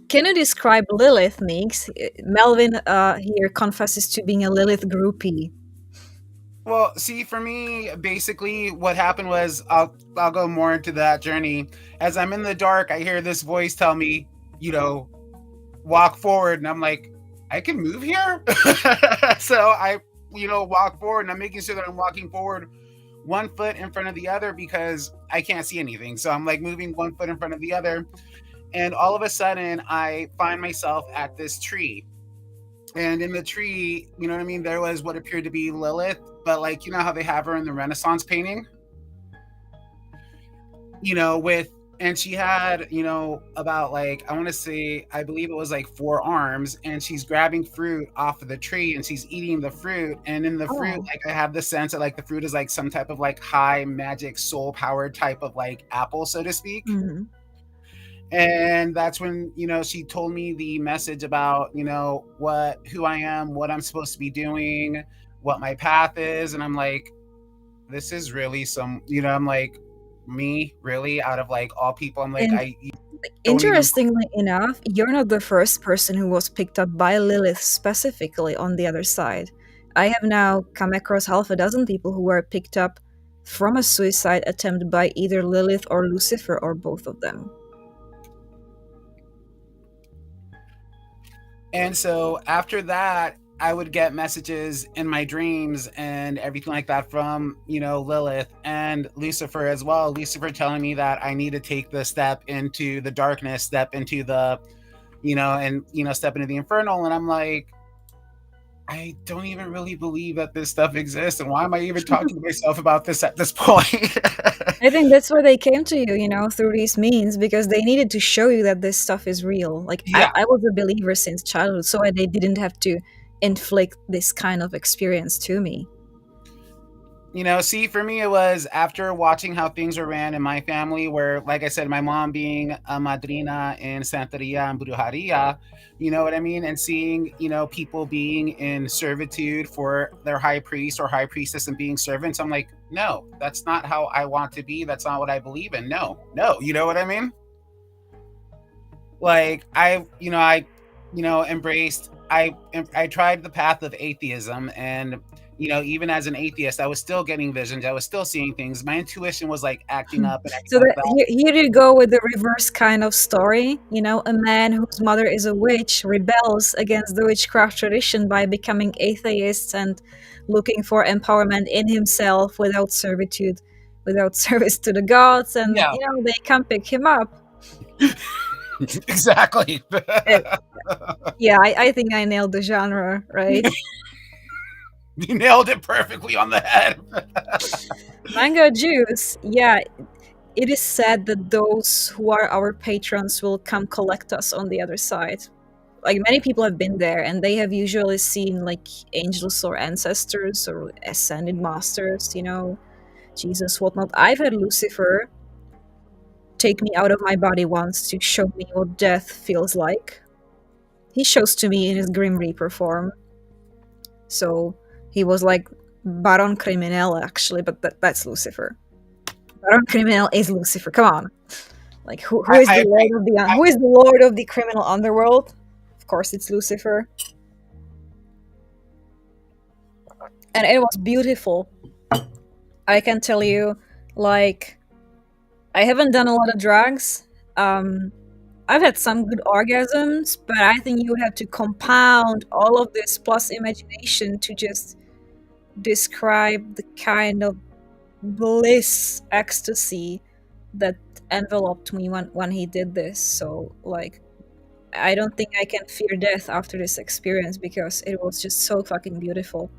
can you describe Lilith, Nix? Melvin here confesses to being a Lilith groupie. Well, see, for me, basically, what happened was I'll go more into that journey. As I'm in the dark, I hear this voice tell me, you know, walk forward, and I'm like, I can move here. So I, walk forward, and I'm making sure that I'm walking forward 1 foot in front of the other because I can't see anything. So I'm like moving 1 foot in front of the other. And all of a sudden, I find myself at this tree. And in the tree, you know what I mean? There was what appeared to be Lilith, but like, you know how they have her in the Renaissance painting? With, and she had, about like, I want to say, I believe it was like 4 arms, and she's grabbing fruit off of the tree and she's eating the fruit. And in the fruit, Oh. like, I have the sense that like the fruit is like some type of like high magic soul powered type of like apple, so to speak. Hmm. And that's when, she told me the message about, who I am, what I'm supposed to be doing, what my path is. And I'm like, this is really I'm like, me, really, out of like all people, I'm like, And I don't even. interestingly enough, you're not the first person who was picked up by Lilith specifically on the other side. I have now come across half a dozen people who were picked up from a suicide attempt by either Lilith or Lucifer or both of them. And so after that, I would get messages in my dreams and everything like that from, Lilith and Lucifer as well. Lucifer telling me that I need to take the step into the darkness, step into the, and, step into the infernal. And I'm like, I don't even really believe that this stuff exists. And why am I even talking to myself about this at this point? I think that's why they came to you, through these means, because they needed to show you that this stuff is real. Like, I, Yeah. I was a believer since childhood, so they didn't have to inflict this kind of experience to me. See, for me, it was after watching how things were ran in my family, where, like I said, my mom being a madrina in Santeria and Brujeria, you know what I mean? And seeing, people being in servitude for their high priest or high priestess and being servants, I'm like, no, that's not how I want to be. That's not what I believe in. No, no, you know what I mean? Like embraced, I tried the path of atheism, and even as an atheist, I was still getting visions, I was still seeing things, my intuition was like acting up and acting So like that, that. here you go with the reverse kind of story. A man whose mother is a witch rebels against the witchcraft tradition by becoming atheist and looking for empowerment in himself without servitude, without service to the gods, and Yeah. they come pick him up. Exactly. Uh, yeah, I think I nailed the genre, right? You nailed it perfectly on the head. Manga juice, yeah. It is said that those who are our patrons will come collect us on the other side. Like, many people have been there, and they have usually seen like angels or ancestors or ascended masters, Jesus, whatnot. I've had Lucifer take me out of my body once to show me what death feels like. He shows to me in his Grim Reaper form. So he was like Baron Criminel, actually, but that's Lucifer. Baron Criminel is Lucifer. Come on. Like, who is I the agree. lord of the who is the lord of the criminal underworld? Of course, it's Lucifer, and it was beautiful. I can tell you, like, I haven't done a lot of drugs. Um, I've had some good orgasms, but I think you would have to compound all of this plus imagination to just describe the kind of bliss, ecstasy that enveloped me when he did this. So, like, I don't think I can fear death after this experience because it was just so fucking beautiful.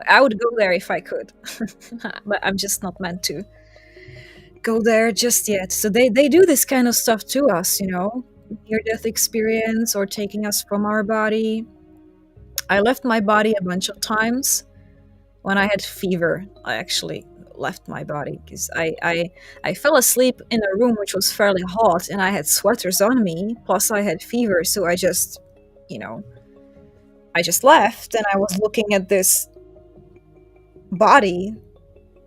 I would go there if I could, but I'm just not meant to go there just yet. So they do this kind of stuff to us, near death experience or taking us from our body. I left my body a bunch of times. When I had fever, I actually left my body because I fell asleep in a room which was fairly hot and I had sweaters on me, plus I had fever, so you know, I just left and I was looking at this body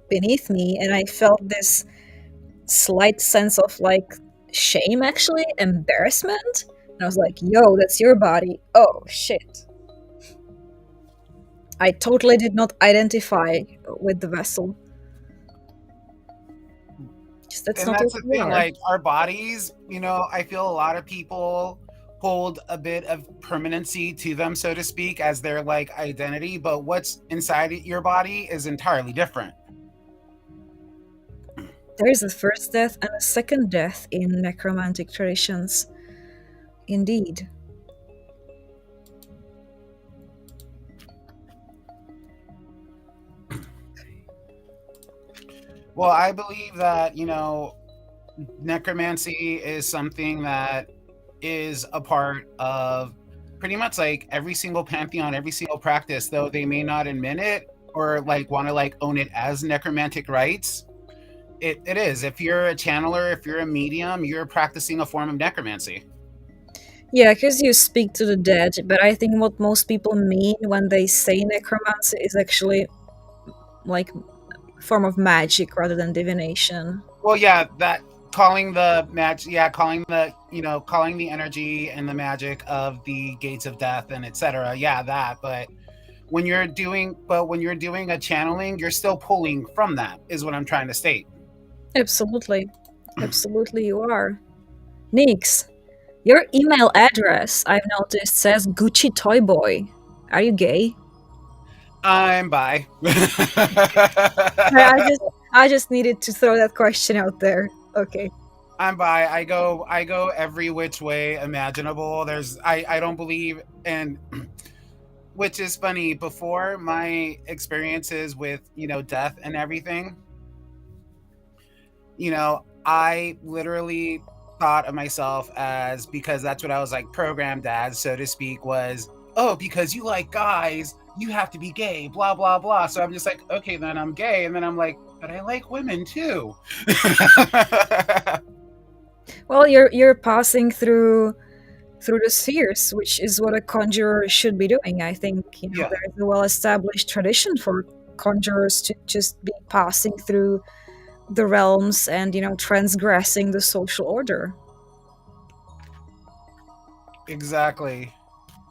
beneath me and I felt this slight sense of like shame, actually, embarrassment. And I was like, yo, that's your body. Oh shit. I totally did not identify with the vessel. Just that's And not that's what the we thing, are. like our bodies, I feel a lot of people hold a bit of permanency to them, so to speak, as their like identity, but what's inside your body is entirely different. There is a first death and a second death in necromantic traditions. Indeed. Well, I believe that, necromancy is something that is a part of pretty much like every single pantheon, every single practice, though they may not admit it or like want to like own it as necromantic rites. It is. If you're a channeler, if you're a medium, you're practicing a form of necromancy. Yeah, because you speak to the dead, but I think what most people mean when they say necromancy is actually like form of magic rather than divination. Well, yeah, that calling the match, yeah, calling the calling the energy and the magic of the gates of death and etc. Yeah, that. But when you're doing a channeling, you're still pulling from that. Is what I'm trying to state. Absolutely. Absolutely, you are. Nyx, your email address, I've noticed, says Gucci Toy Boy. Are you gay? I'm bi. I just I just needed to throw that question out there. Okay. I'm bi. I go every which way imaginable. I don't believe, and which is funny. Before my experiences with death and everything, I literally thought of myself as, because that's what I was like programmed as, so to speak, was, oh, because you like guys, you have to be gay, blah blah blah. So I'm just like, okay, then I'm gay, and then I'm like, but I like women too. Well, you're passing through the spheres, which is what a conjurer should be doing. I think, Yeah, there's a well-established tradition for conjurers to just be passing through the realms and, transgressing the social order. exactly.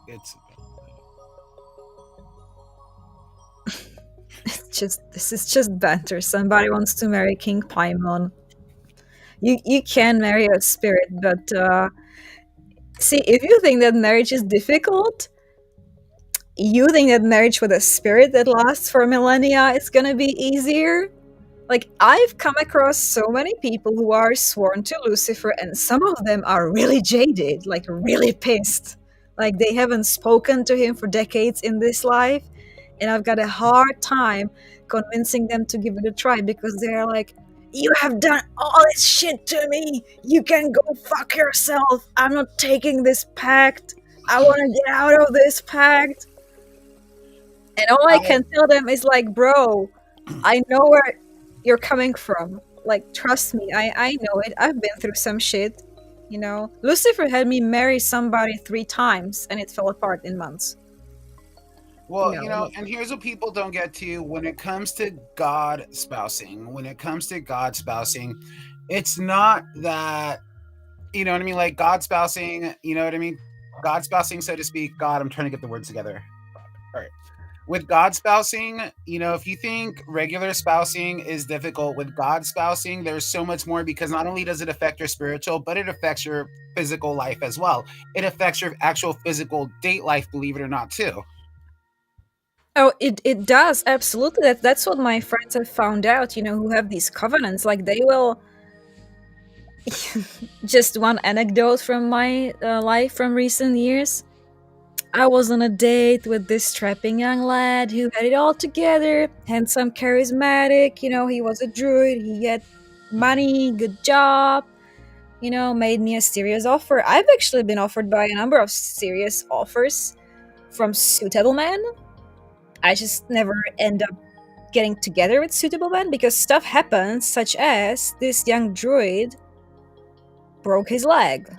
It's This is just banter. Somebody wants to marry King Paimon. You can marry a spirit, but see, if you think that marriage is difficult, you think that marriage with a spirit that lasts for millennia is gonna be easier. Like, I've come across so many people who are sworn to Lucifer, and some of them are really jaded, like really pissed. Like, they haven't spoken to him for decades in this life, and I've got a hard time convincing them to give it a try because they're like, "You have done all this shit to me. You can go fuck yourself. I'm not taking this pact. I want to get out of this pact." And all I I can tell them is like, "Bro, I know where you're coming from. Like, trust me, I know it. I've been through some shit. Lucifer had me marry somebody 3 times, and it fell apart in months. Well, Like, and here's what people don't get to when it comes to God spousing. When it comes to God spousing, it's not that, you know what I mean? Like God spousing, you know what I mean? God spousing, so to speak. God, I'm trying to get the words together. All right. With God spousing, if you think regular spousing is difficult, with God spousing, there's so much more, because not only does it affect your spiritual, but it affects your physical life as well. It affects your actual physical date life, believe it or not, too. oh, it does absolutely. That's what my friends have found out. Who have these covenants. Like, they will. Just one anecdote from my life from recent years. I was on a date with this strapping young lad who had it all together, handsome, charismatic. He was a druid. He had money, good job. Made me a serious offer. I've actually been offered by a number of serious offers from suitable men. I just never end up getting together with suitable men because stuff happens, such as this young druid broke his leg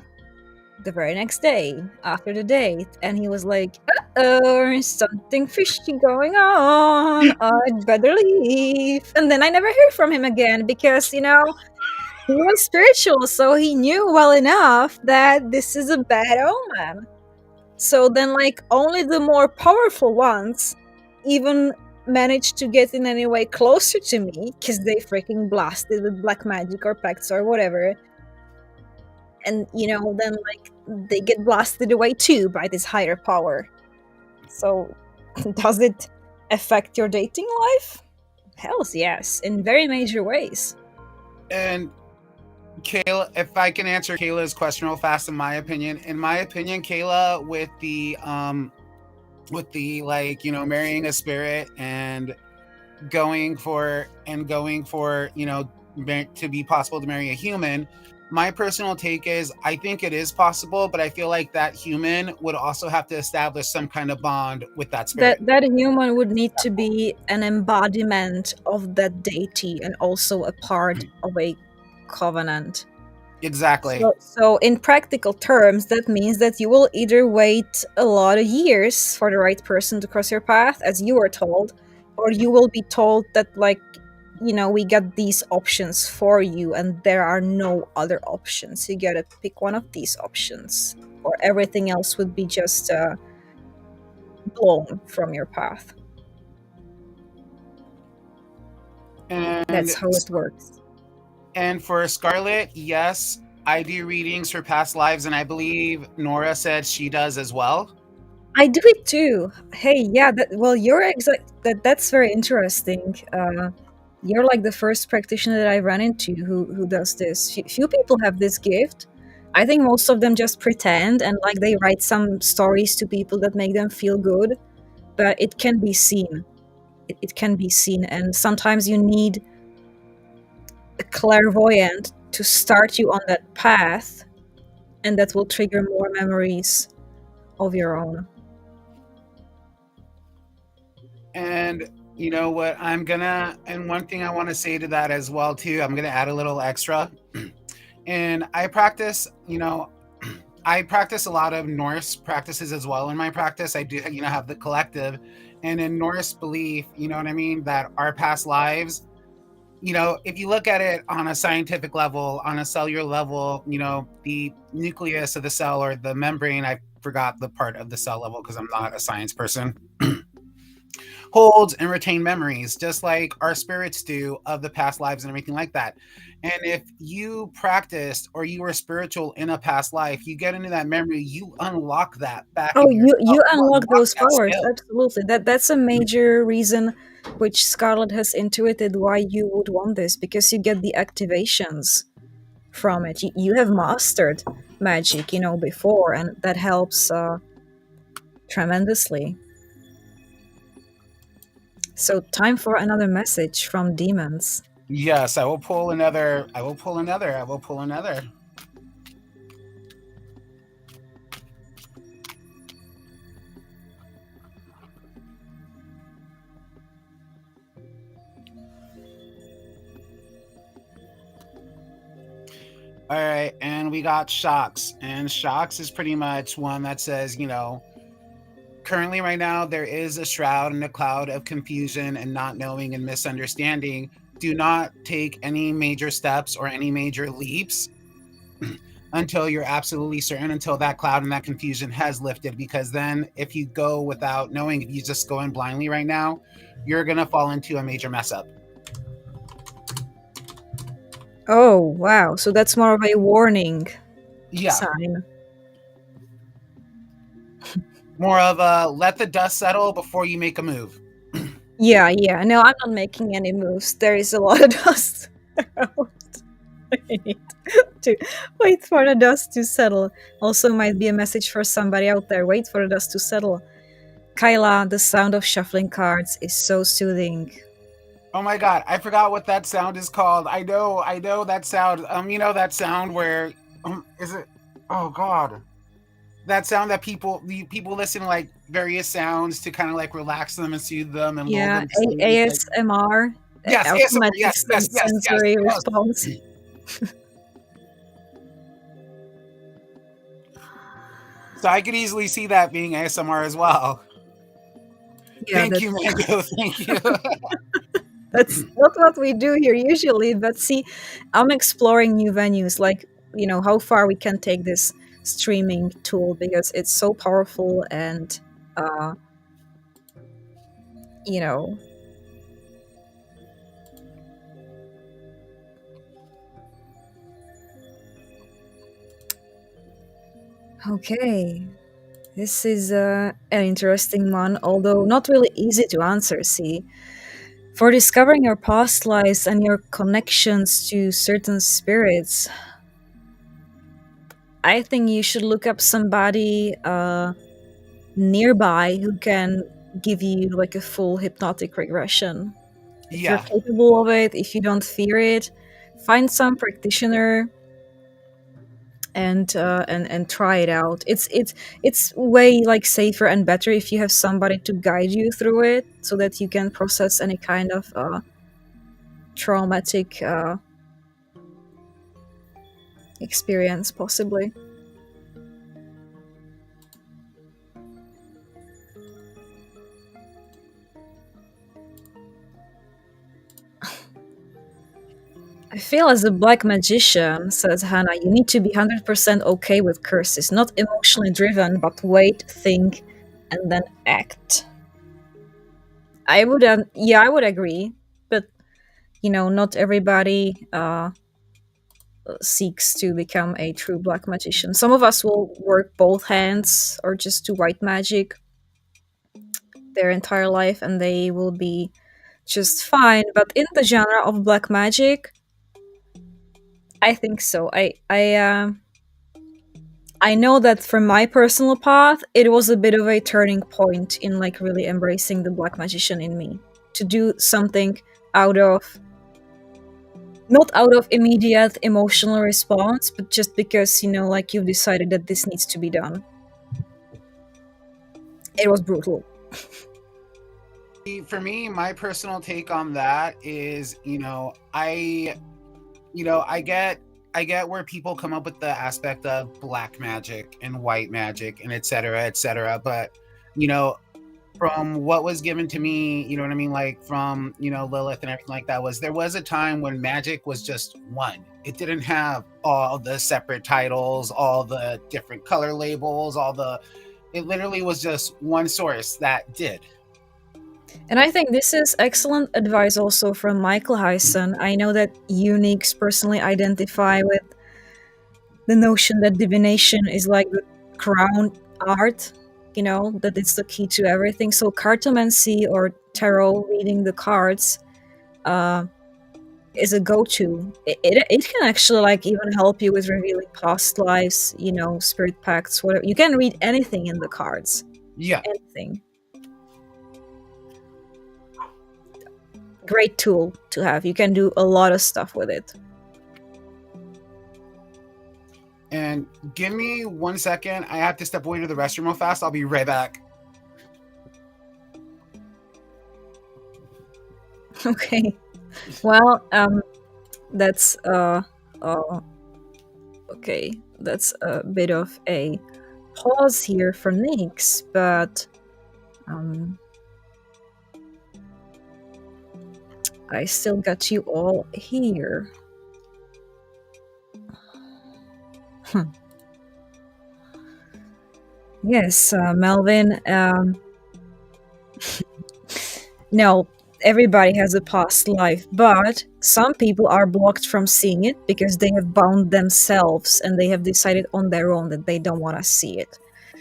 the very next day after the date, and he was like, "Uh-oh, something fishy going on. I'd better leave." And then I never heard from him again because, he was spiritual, so he knew well enough that this is a bad omen. So then, like, only the more powerful ones even managed to get in any way closer to me because they freaking blasted with black magic or pacts or whatever. And, then, like, they get blasted away too by this higher power. So, does it affect your dating life? Hells yes, in very major ways. And Kayla, if I can answer Kayla's question real fast, in my opinion, Kayla, with the like, marrying a spirit and going for to be possible to marry a human. My personal take is I think it is possible, but I feel like that human would also have to establish some kind of bond with that That spirit. that human would need to be an embodiment of that deity and also a part of a covenant. Exactly. So in practical terms, that means that you will either wait a lot of years for the right person to cross your path, as you were told, or you will be told that, like, we got these options for you, and there are no other options. You gotta pick one of these options, or everything else would be just blown from your path. That's And how it works. for Scarlett, yes, I do readings for past lives, and I believe Nora said she does as well. I do it too. Hey, yeah, well, you're exact. That's very interesting. You're like the first practitioner that I run into who does this. Few people have this gift. I think most of them just pretend and like they write some stories to people that make them feel good. But it can be seen. It can be seen, and sometimes you need a clairvoyant to start you on that path, and that will trigger more memories of your own. And you know what? And one thing I want to say to that as well too, I'm gonna add a little extra. And I practice, I practice a lot of Norse practices as well in my practice. I do, have the collective, and in Norse belief, you know what I mean, that our past lives, if you look at it on a scientific level, on a cellular level, the nucleus of the cell or the membrane, I forgot the part of the cell level because I'm not a science person, holds and retain memories, just like our spirits do of the past lives and everything like that. And if you practiced or you were spiritual in a past life, you get into that memory, you unlock that back Oh, in you yourself. You unlock unlock those that powers, skill. absolutely. That's a major reason which Scarlet has intuited why you would want this, because you get the activations from it. You have mastered magic, before, and that helps tremendously. So, time for another message from demons. Yes, I will pull another. I will pull another. I will pull another. All right, and we got shocks. And shocks is pretty much one that says, currently right now there is a shroud and a cloud of confusion and not knowing and misunderstanding. Do not take any major steps or any major leaps until you're absolutely certain, until that cloud and that confusion has lifted, because then if you go without knowing, if you just go in blindly right now, you're going to fall into a major mess up. Oh, wow. So, that's more of a warning Yeah, sign. more of a let the dust settle before you make a move. Yeah, yeah. No, I'm not making any moves. There is a lot of dust around. I need to wait for the dust to settle. Also, might be a message for somebody out there. Wait for the dust to settle. Kyla, the sound of shuffling cards is so soothing. Oh my god, I forgot what that sound is called. I know that sound. That sound where is it? Oh god, that sound that people listen to, like, various sounds to kind of like relax them and soothe them and lull Yeah, them to sleep. Like, ASMR, yes, ASMR. automatic Yes, yes, yes, yes, sensory yes. response. So I could easily see that being ASMR as well. Yeah, Thank you, Mango. Thank you. that's not what we do here usually. But see, I'm exploring new venues, like, how far we can take this streaming tool, because it's so powerful and, uh, you know, Okay, this is an interesting one, although not really easy to answer. See, for discovering your past lives and your connections to certain spirits, I think you should look up somebody nearby who can give you like a full hypnotic regression. If you're Yeah. capable of it, if you don't fear it, find some practitioner and try it out. It's way like safer and better if you have somebody to guide you through it, so that you can process any kind of traumatic experience, possibly. I feel as a black magician, says Hannah, you need to be 100% okay with curses, not emotionally driven, but wait, think, and then act. I would, yeah, I would agree, but not everybody seeks to become a true black magician. Some of us will work both hands or just do white magic their entire life, and they will be just fine. But in the genre of black magic, I think so. I know that from my personal path, it was a bit of a turning point in like really embracing the black magician in me to do something out of not out of immediate emotional response, but just because like you've decided that this needs to be done. It was brutal. For me, my personal take on that is, I get where people come up with the aspect of black magic and white magic and et cetera. But, you know, from what was given to me, you know what I mean? Like from, Lilith and everything like that, was there was a time when magic was just one. It didn't have all the separate titles, all the different color labels, it literally was just one source that did. And I think this is excellent advice also from Michael Hyson. I know that Unix personally identify with the notion that divination is like the crown art, that it's the key to everything. So cartomancy or tarot, reading the cards, uh, is a go-to. It can actually like even help you with revealing past lives, spirit pacts, whatever. You can read anything in the cards. Yeah. Anything. Great tool to have. You can do a lot of stuff with it. And give me 1 second. I have to step away to the restroom real fast. I'll be right back. Okay. Well, that's okay. That's a bit of a pause here for Nyx, but um I still got you all here. Yes, Melvin. No, everybody has a past life, but some people are blocked from seeing it because they have bound themselves and they have decided on their own that they don't want to see it.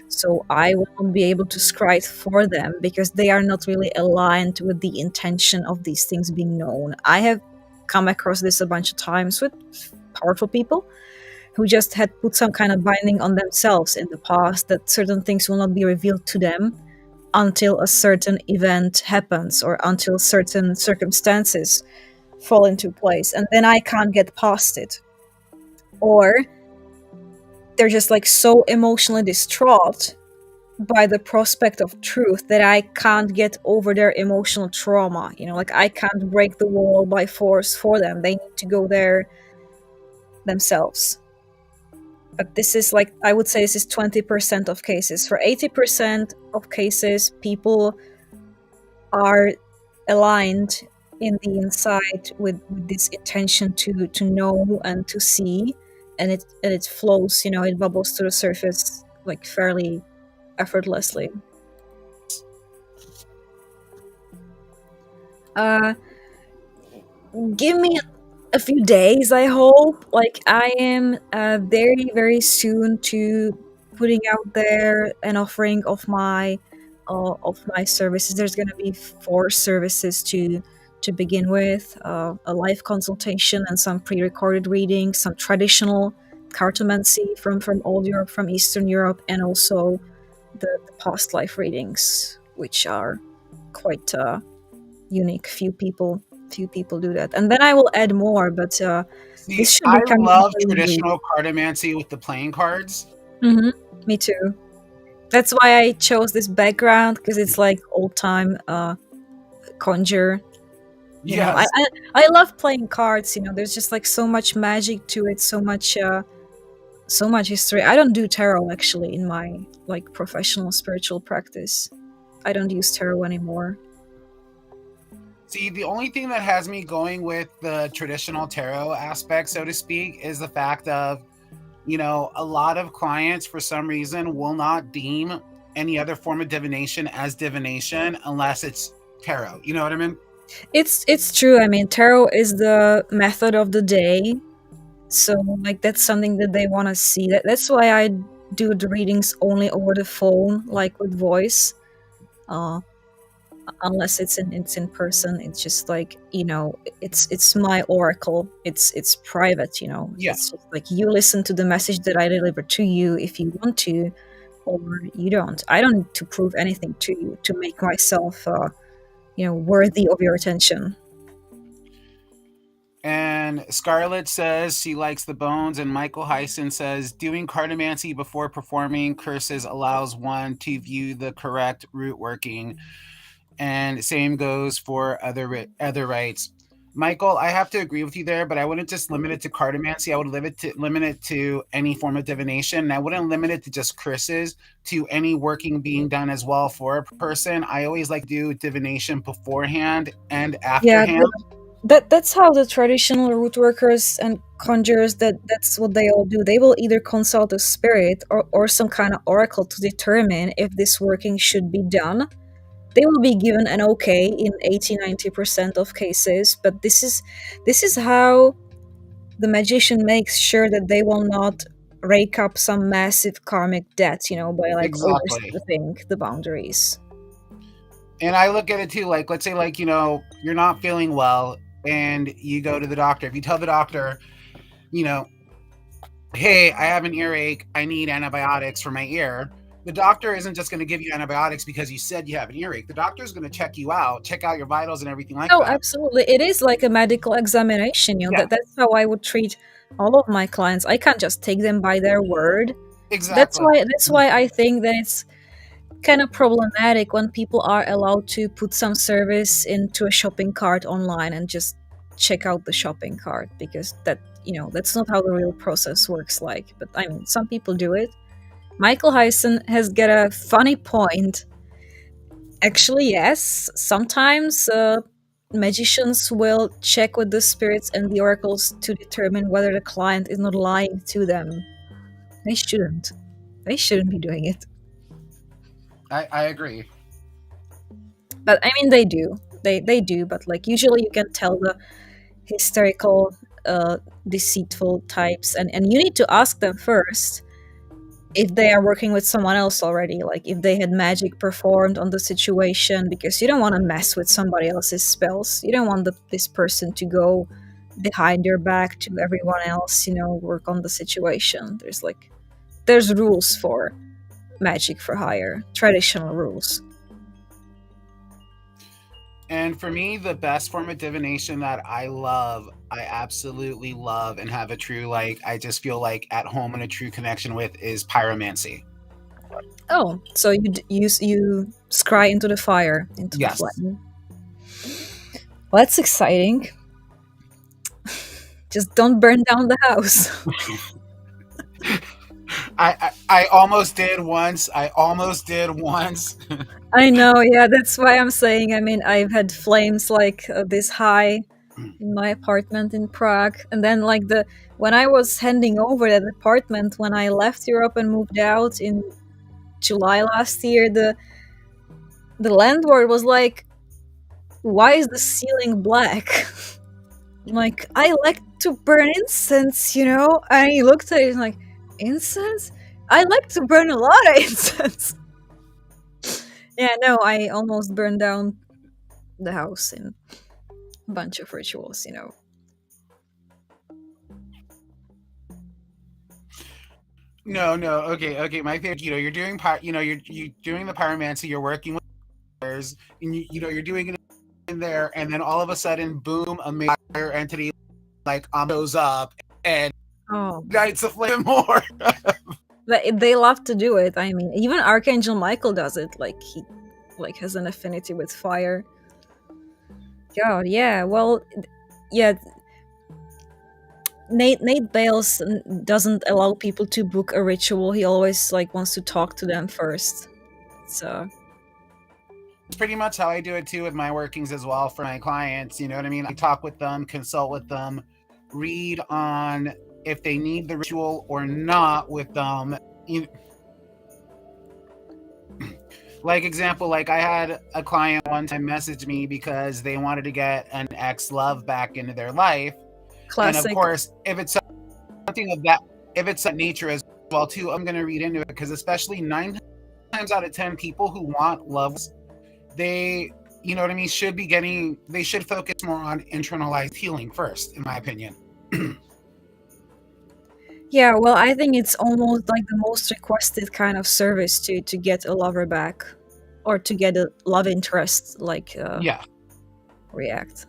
So I won't be able to scry it for them because they are not really aligned with the intention of these things being known. I have come across this a bunch of times with powerful people who just had put some kind of binding on themselves in the past that certain things will not be revealed to them until a certain event happens or until certain circumstances fall into place, and then I can't get past it. Or they're just like so emotionally distraught by the prospect of truth that I can't get over their emotional trauma. Like I can't break the wall by force for them. They need to go there themselves. But this is like, I would say this is 20% of cases. For 80% of cases, people are aligned in the inside with this intention to know and to see, and it flows, it bubbles to the surface like fairly effortlessly. uh Give me a few days, I hope. Like I am very very soon to putting out there an offering of my services. There's going to be four services to begin with: a live consultation and some pre-recorded readings, some traditional cartomancy from old Europe, from Eastern Europe, and also the past life readings, which are quite unique. Few people do that, and then I will add more. But See, this should I be coming in love really week. traditional cartomancy with the playing cards. Hmm. Me too. That's why I chose this background, because it's like old time conjure. You know, I, Yes. I I love playing cards. You know, there's just like so much magic to it, so much history. I don't do tarot actually in my like professional spiritual practice. I don't use tarot anymore. See, the only thing that has me going with the traditional tarot aspect, so to speak, is the fact of, a lot of clients for some reason will not deem any other form of divination as divination unless it's tarot. You know what I mean? It's true. I mean, tarot is the method of the day, so like that's something that they want to see. That's why I do the readings only over the phone, like with voice. Uh, unless it's in person, it's just like, it's my oracle. It's private. Yeah. It's just like you listen to the message that I deliver to you if you want to, or you don't. I don't need to prove anything to you to make myself worthy of your attention. And Scarlett says she likes the bones, and Michael Hyson says doing cartomancy before performing curses allows one to view the correct root working, and same goes for other rites. Michael, I have to agree with you there, but I wouldn't just limit it to cartomancy. I would limit it to any form of divination, and I wouldn't limit it to just curses, to any working being done as well for a person. I always like to do divination beforehand and Yeah, afterhand. that's how the traditional root workers and conjurers, that's what they all do. They will either consult a spirit or some kind of oracle to determine if this working should be done. They will be given an okay in 80-90% of cases, but this is how the magician makes sure that they will not rake up some massive karmic debt, by like Exactly. overstepping the boundaries. And I look at it too, like, let's say, like, you're not feeling well and you go to the doctor. If you tell the doctor, you know, hey, I have an earache, I need antibiotics for my ear, the doctor isn't just going to give you antibiotics because you said you have an earache. The doctor is going to check out your vitals and everything like Oh, that. absolutely. It is like a medical examination. Yeah, That's how I would treat all of my clients. I can't just take them by their word. That's exactly. why that's why I think that it's kind of problematic when people are allowed to put some service into a shopping cart online and just check out the shopping cart, because that's not how the real process works like. But I mean, some people do it. Michael Hyson has got a funny point. Actually, yes. Sometimes magicians will check with the spirits and the oracles to determine whether the client is not lying to them. They shouldn't. They shouldn't be doing it. I agree. But I mean, they do. They do. But like usually, you can tell the hysterical, deceitful types, and you need to ask them first if they are working with someone else already, like if they had magic performed on the situation, because you don't want to mess with somebody else's spells. You don't want this person to go behind your back to everyone else, work on the situation. There's rules for magic for hire, traditional rules. And for me, the best form of divination that I love, I absolutely love, and have a true, like, I just feel like at home and a true connection with, is pyromancy. Oh, so you scry into the fire, into the Yes. flame. Well, that's exciting. Just don't burn down the house. I almost did once. I almost did once. I know, yeah, that's why I'm saying. I mean, I've had flames like this high in my apartment in Prague, and then like the when I was handing over that apartment when I left Europe and moved out in July last year, the landlord was like, "Why is the ceiling black?" I'm like, "I like to burn incense," and he looked at it and like, "Incense? I like to burn a lot of incense. Yeah, no, I almost burned down the house in a bunch of rituals, you know. No, no. Okay, okay. My thing, you're doing you're doing the pyromancy. You're working with fires, and you're doing it in there, and then all of a sudden, boom, a major entity like shows up and Oh, ignites the flame more. they love to do it. I mean, even Archangel Michael does it. Like he, like has an affinity with fire. God, yeah. Well, yeah. Nate Bales doesn't allow people to book a ritual. He always like wants to talk to them first. So It's pretty much how I do it too with my workings as well for my clients. You know what I mean? I talk with them, consult with them, read on if they need the ritual or not with them. You, like example, like I had a client one time message me because they wanted to get an ex love back into their life, and of classic. course, if it's something of that, if it's that nature as well too, I'm going to read into it because especially 9 times out of 10 people who want love, they, you know what I mean, should be getting, they should focus more on internalized healing first, in my opinion. Yeah, well, I think it's almost like the most requested kind of service to get a lover back, or to get a love interest like Yeah, react.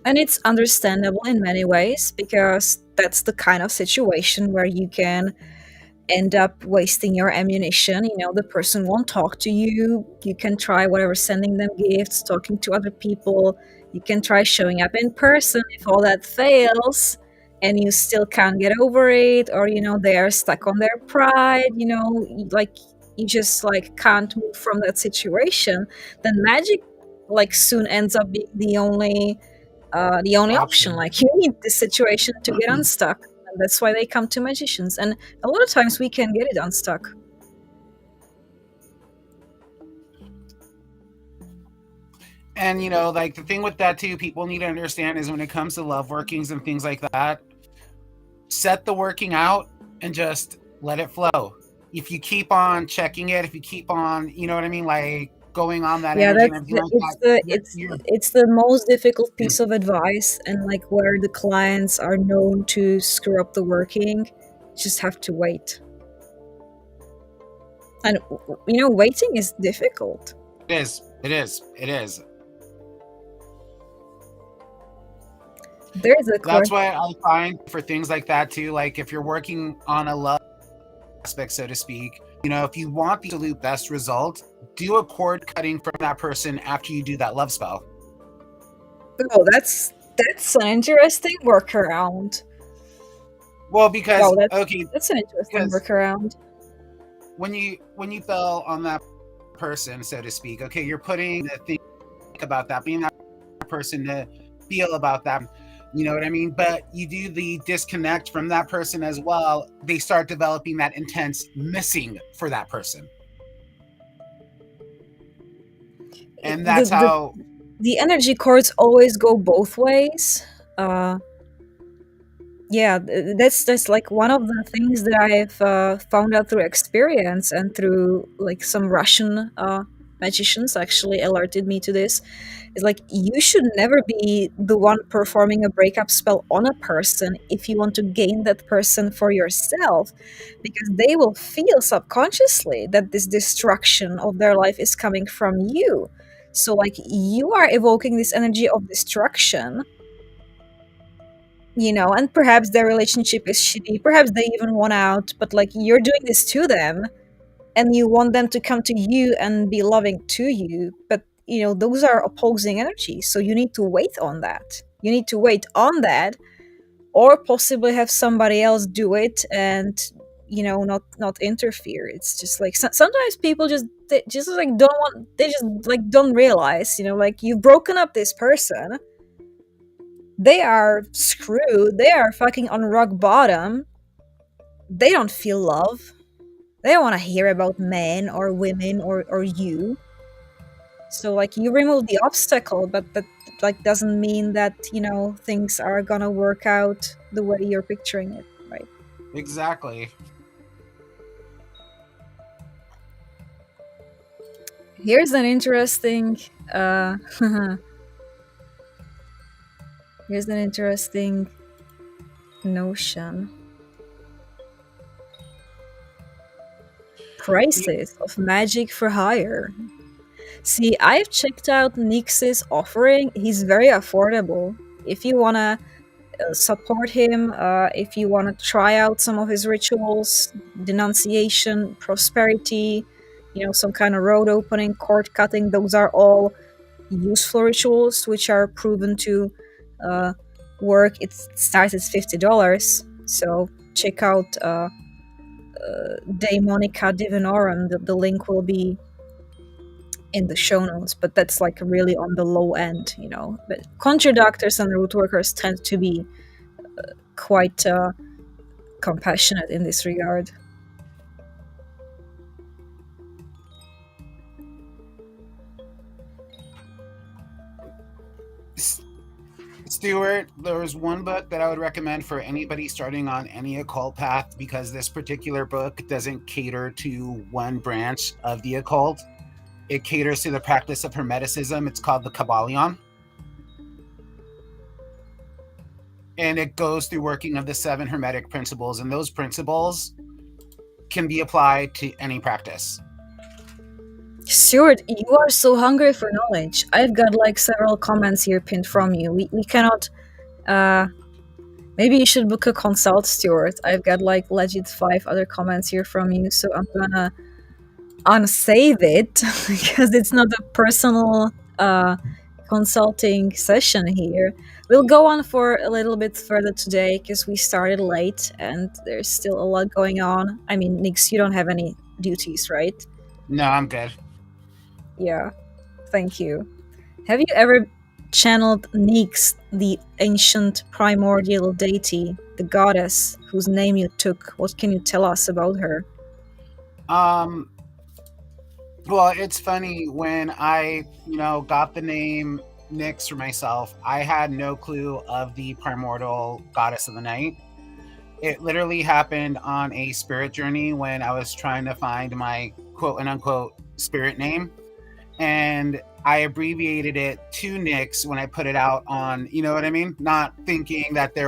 And it's understandable in many ways because that's the kind of situation where you can end up wasting your ammunition. You know, the person won't talk to you. You can try whatever, sending them gifts, talking to other people. You can try showing up in person. If all that fails and you still can't get over it, or, you know, they are stuck on their pride, you know, like you just like can't move from that situation, then magic like soon ends up being the only option. option. Like you need this situation to get unstuck, and that's why they come to magicians. And a lot of times we can get it unstuck. And like the thing with that too, people need to understand is when it comes to love workings and things like that, set the working out and just let it flow. If you keep on checking it, if you keep on, you know what I mean, like going on that Yeah, energy and everything like that, you're it's the most difficult piece of advice, and like where the clients are known to screw up the working. Just have to wait, and you know, waiting is difficult. it is, it is, it is. There's a That's course. why I find for things like that too, like if you're working on a love aspect, so to speak, if you want the absolute best result, do a cord cutting from that person after you do that love spell. Oh, that's an interesting workaround. Well, Wow, because okay, that's an interesting because workaround. when you fell on that person, so to speak, okay, you're putting the think about that, being that person to feel about that. You know what I mean? But you do the disconnect from that person as well. They start developing that intense missing for that person. And The that's how the energy cords always go both ways. Uh, yeah, that's like one of the things that I've found out through experience, and through like some Russian magicians actually alerted me to this. Is like you should never be the one performing a breakup spell on a person if you want to gain that person for yourself, because they will feel subconsciously that this destruction of their life is coming from you. So like you are evoking this energy of destruction, you know, and perhaps their relationship is shitty, perhaps they even want out, but like you're doing this to them, and you want them to come to you and be loving to you, but you know those are opposing energies, so you need to wait on that. You need to wait on that, or possibly have somebody else do it, and you know, not interfere. It's just like sometimes people just, they just like don't want, they just like don't realize, you know, like you've broken up this person, they are screwed, they are fucking on rock bottom, they don't feel love, they don't want to hear about men or women or you. So like you remove the obstacle, but that like doesn't mean that, you know, things are gonna work out the way you're picturing it, right? exactly. Here's an interesting here's an interesting notion. Prices of magic for hire. See, I've checked out Nyx's offering. He's very affordable. If you wanna support him, if you wanna try out some of his rituals, denunciation, prosperity, some kind of road opening, cord cutting, those are all useful rituals which are proven to uh, work. It starts at $50. So check out Daemonica Divinorum. The link will be in the show notes, but that's like really on the low end. But conjure doctors and root workers tend to be quite compassionate in this regard. Stuart, there's one book that I would recommend for anybody starting on any occult path, because this particular book doesn't cater to one branch of the occult. It caters to the practice of Hermeticism. It's called the Kabbalion. And it goes through working of the 7 Hermetic principles. And those principles can be applied to any practice. Stuart, you are so hungry for knowledge. I've got like several comments here pinned from you. We cannot. Uh, Maybe you should book a consult, Stuart. I've got like legit 5 other comments here from you, so I'm gonna unsave it because it's not a personal consulting session here. We'll go on for a little bit further today because we started late and there's still a lot going on. I mean, Nix, you don't have any duties, right? No, I'm good. Yeah, thank you. Have you ever channeled Nyx, the ancient primordial deity, the goddess whose name you took? What can you tell us about her? Um, well, it's funny, when I, got the name Nyx for myself, I had no clue of the primordial goddess of the night. It literally happened on a spirit journey when I was trying to find my quote and unquote spirit name. And I abbreviated it to Nyx when I put it out on, you know what I mean? Not thinking that I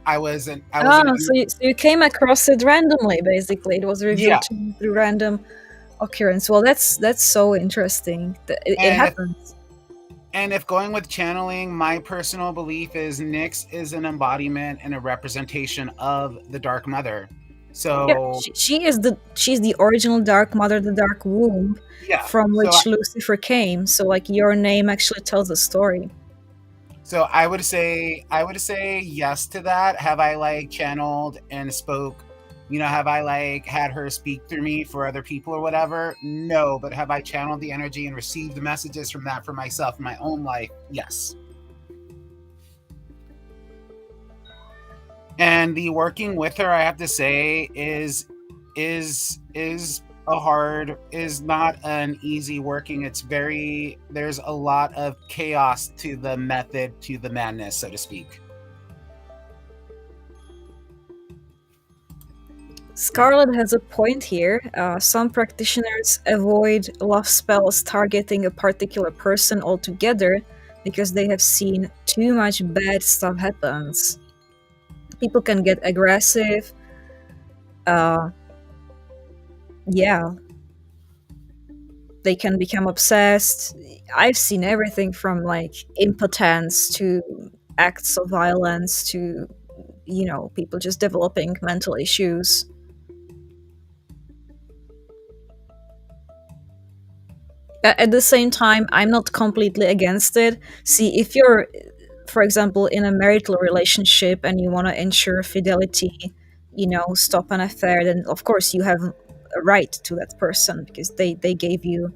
Ah, wasn't, so you came across it randomly, basically. It was revealed yeah. to you through random occurrence. Well, that's so interesting. It And happens. if going with channeling, my personal belief is Nyx is an embodiment and a representation of the Dark Mother. Yeah, So, she's the original Dark Mother, the Dark Womb, yeah. from which Lucifer came. So like your name actually tells a story. So I would say yes to that. Have I like channeled and spoke, have I like had her speak through me for other people or whatever? No, but have I channeled the energy and received the messages from that for myself in my own life? Yes. And the working with her, I have to say, is a hard is not an easy working. There's a lot of chaos to the method, to the madness, so to speak. Scarlet has a point here. Some practitioners avoid love spells targeting a particular person altogether because they have seen too much bad stuff happens. People can get aggressive. Uh, yeah, they can become obsessed. I've seen everything from like impotence to acts of violence to, people just developing mental issues. At the same time, I'm not completely against it. See, if you're, for example, in a marital relationship and you want to ensure fidelity, stop an affair, then of course you have a right to that person because they gave you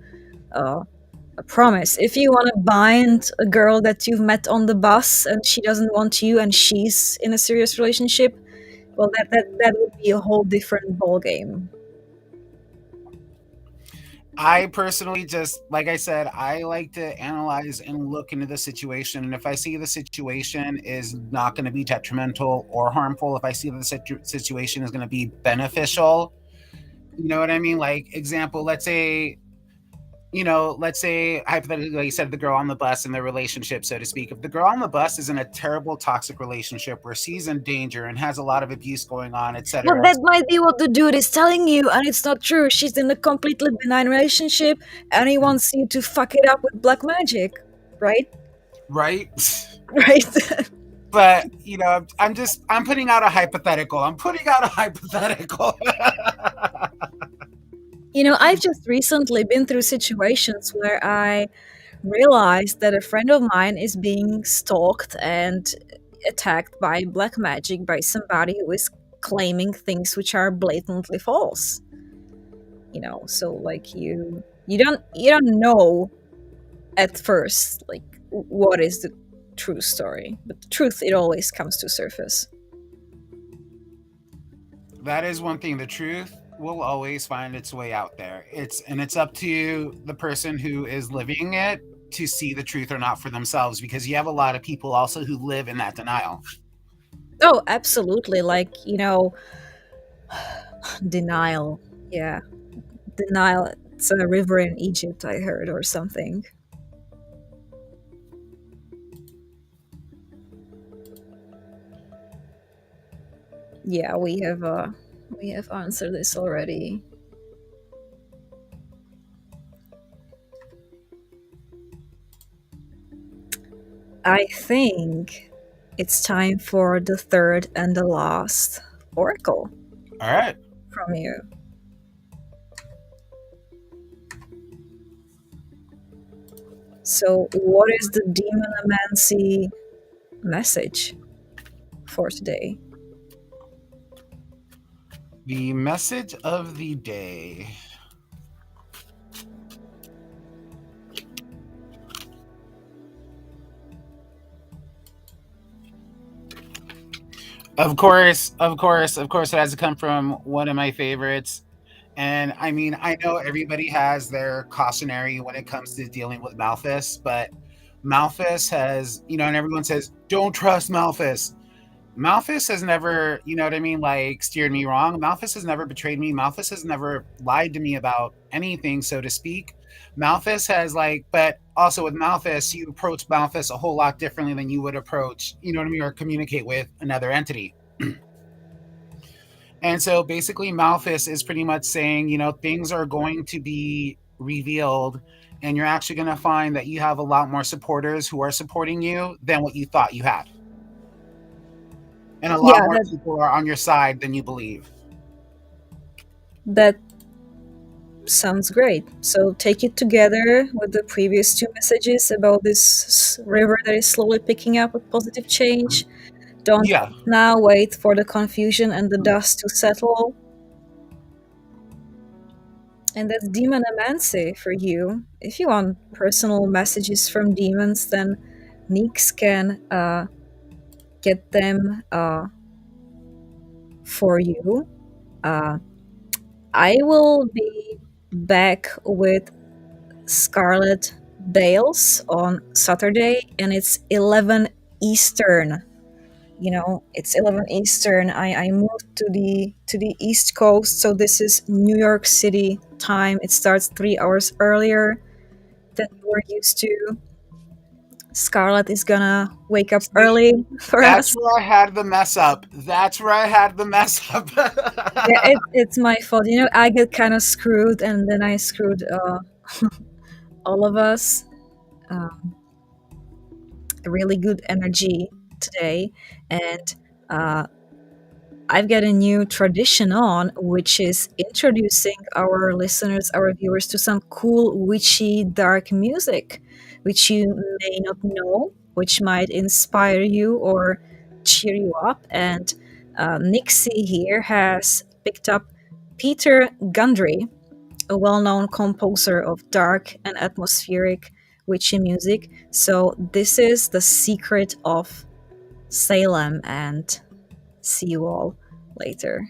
uh, a promise. If you want to bind a girl that you've met on the bus and she doesn't want you and she's in a serious relationship, well, that would be a whole different ball game. I personally, just like I said, I like to analyze and look into the situation. And if I see the situation is not going to be detrimental or harmful, if I see the situation is going to be beneficial, you know what I mean? Like, example, let's say let's say hypothetically, like you said, the girl on the bus in the relationship, so to speak. If the girl on the bus is in a terrible toxic relationship where she's in danger and has a lot of abuse going on, Well, etc., that might be what the dude is telling you, and it's not true. She's in a completely benign relationship, and he wants you to fuck it up with black magic, right? right? Right. But I'm putting out a hypothetical. I'm putting out a hypothetical. I've just recently been through situations where I realized that a friend of mine is being stalked and attacked by black magic by somebody who is claiming things which are blatantly false. So like you don't know at first like what is the true story, but the truth, it always comes to surface. That is one thing. The truth will always find its way out there. It's up to the person who is living it to see the truth or not for themselves, because you have a lot of people also who live in that denial. Oh, absolutely. Like, denial. Yeah, denial. It's a river in Egypt, I heard, or something. Yeah, we have answered this already. I think it's time for the third and the last oracle All right. from you. So, what is the Demonomancy message for today? The message of the day. Of course, it has to come from one of my favorites. And I mean, I know everybody has their cautionary when it comes to dealing with Malthus, but Malthus has, and everyone says, don't trust Malthus. Malthus has never, you know what I mean, like steered me wrong. Malthus has never betrayed me. Malthus has never lied to me about anything, so to speak. Malthus has but also with Malthus, you approach Malthus a whole lot differently than you would approach, you know what I mean, or communicate with another entity. And so basically, Malthus is pretty much saying, things are going to be revealed, and you're actually going to find that you have a lot more supporters who are supporting you than what you thought you had. And a lot Yeah, more that people are on your side than you believe. that sounds great. So take it together with the previous two messages about this river that is slowly picking up with positive change. Don't Yeah. now, wait for the confusion and the dust to settle. And that's Demonomancy for you. If you want personal messages from demons, then Nyx can get them for you. Uh, I will be back with Scarlet Bales on Saturday, and it's 11 Eastern. It's 11 Eastern. I moved to the East Coast, so this is New York City time. It starts 3 hours earlier than we're used to. Scarlet is gonna wake up See, early for that's us. where I had the mess up. That's where I had the mess up. Yeah, it's my fault. I get kind of screwed, and then I screwed all of us. Um, really good energy today, and uh, I've got a new tradition on, which is introducing our listeners, our viewers, to some cool, witchy, dark music, which you may not know, which might inspire you or cheer you up. And Nixie here has picked up Peter Gundry, a well known composer of dark and atmospheric witchy music. So, this is The Secret of Salem, and see you all later.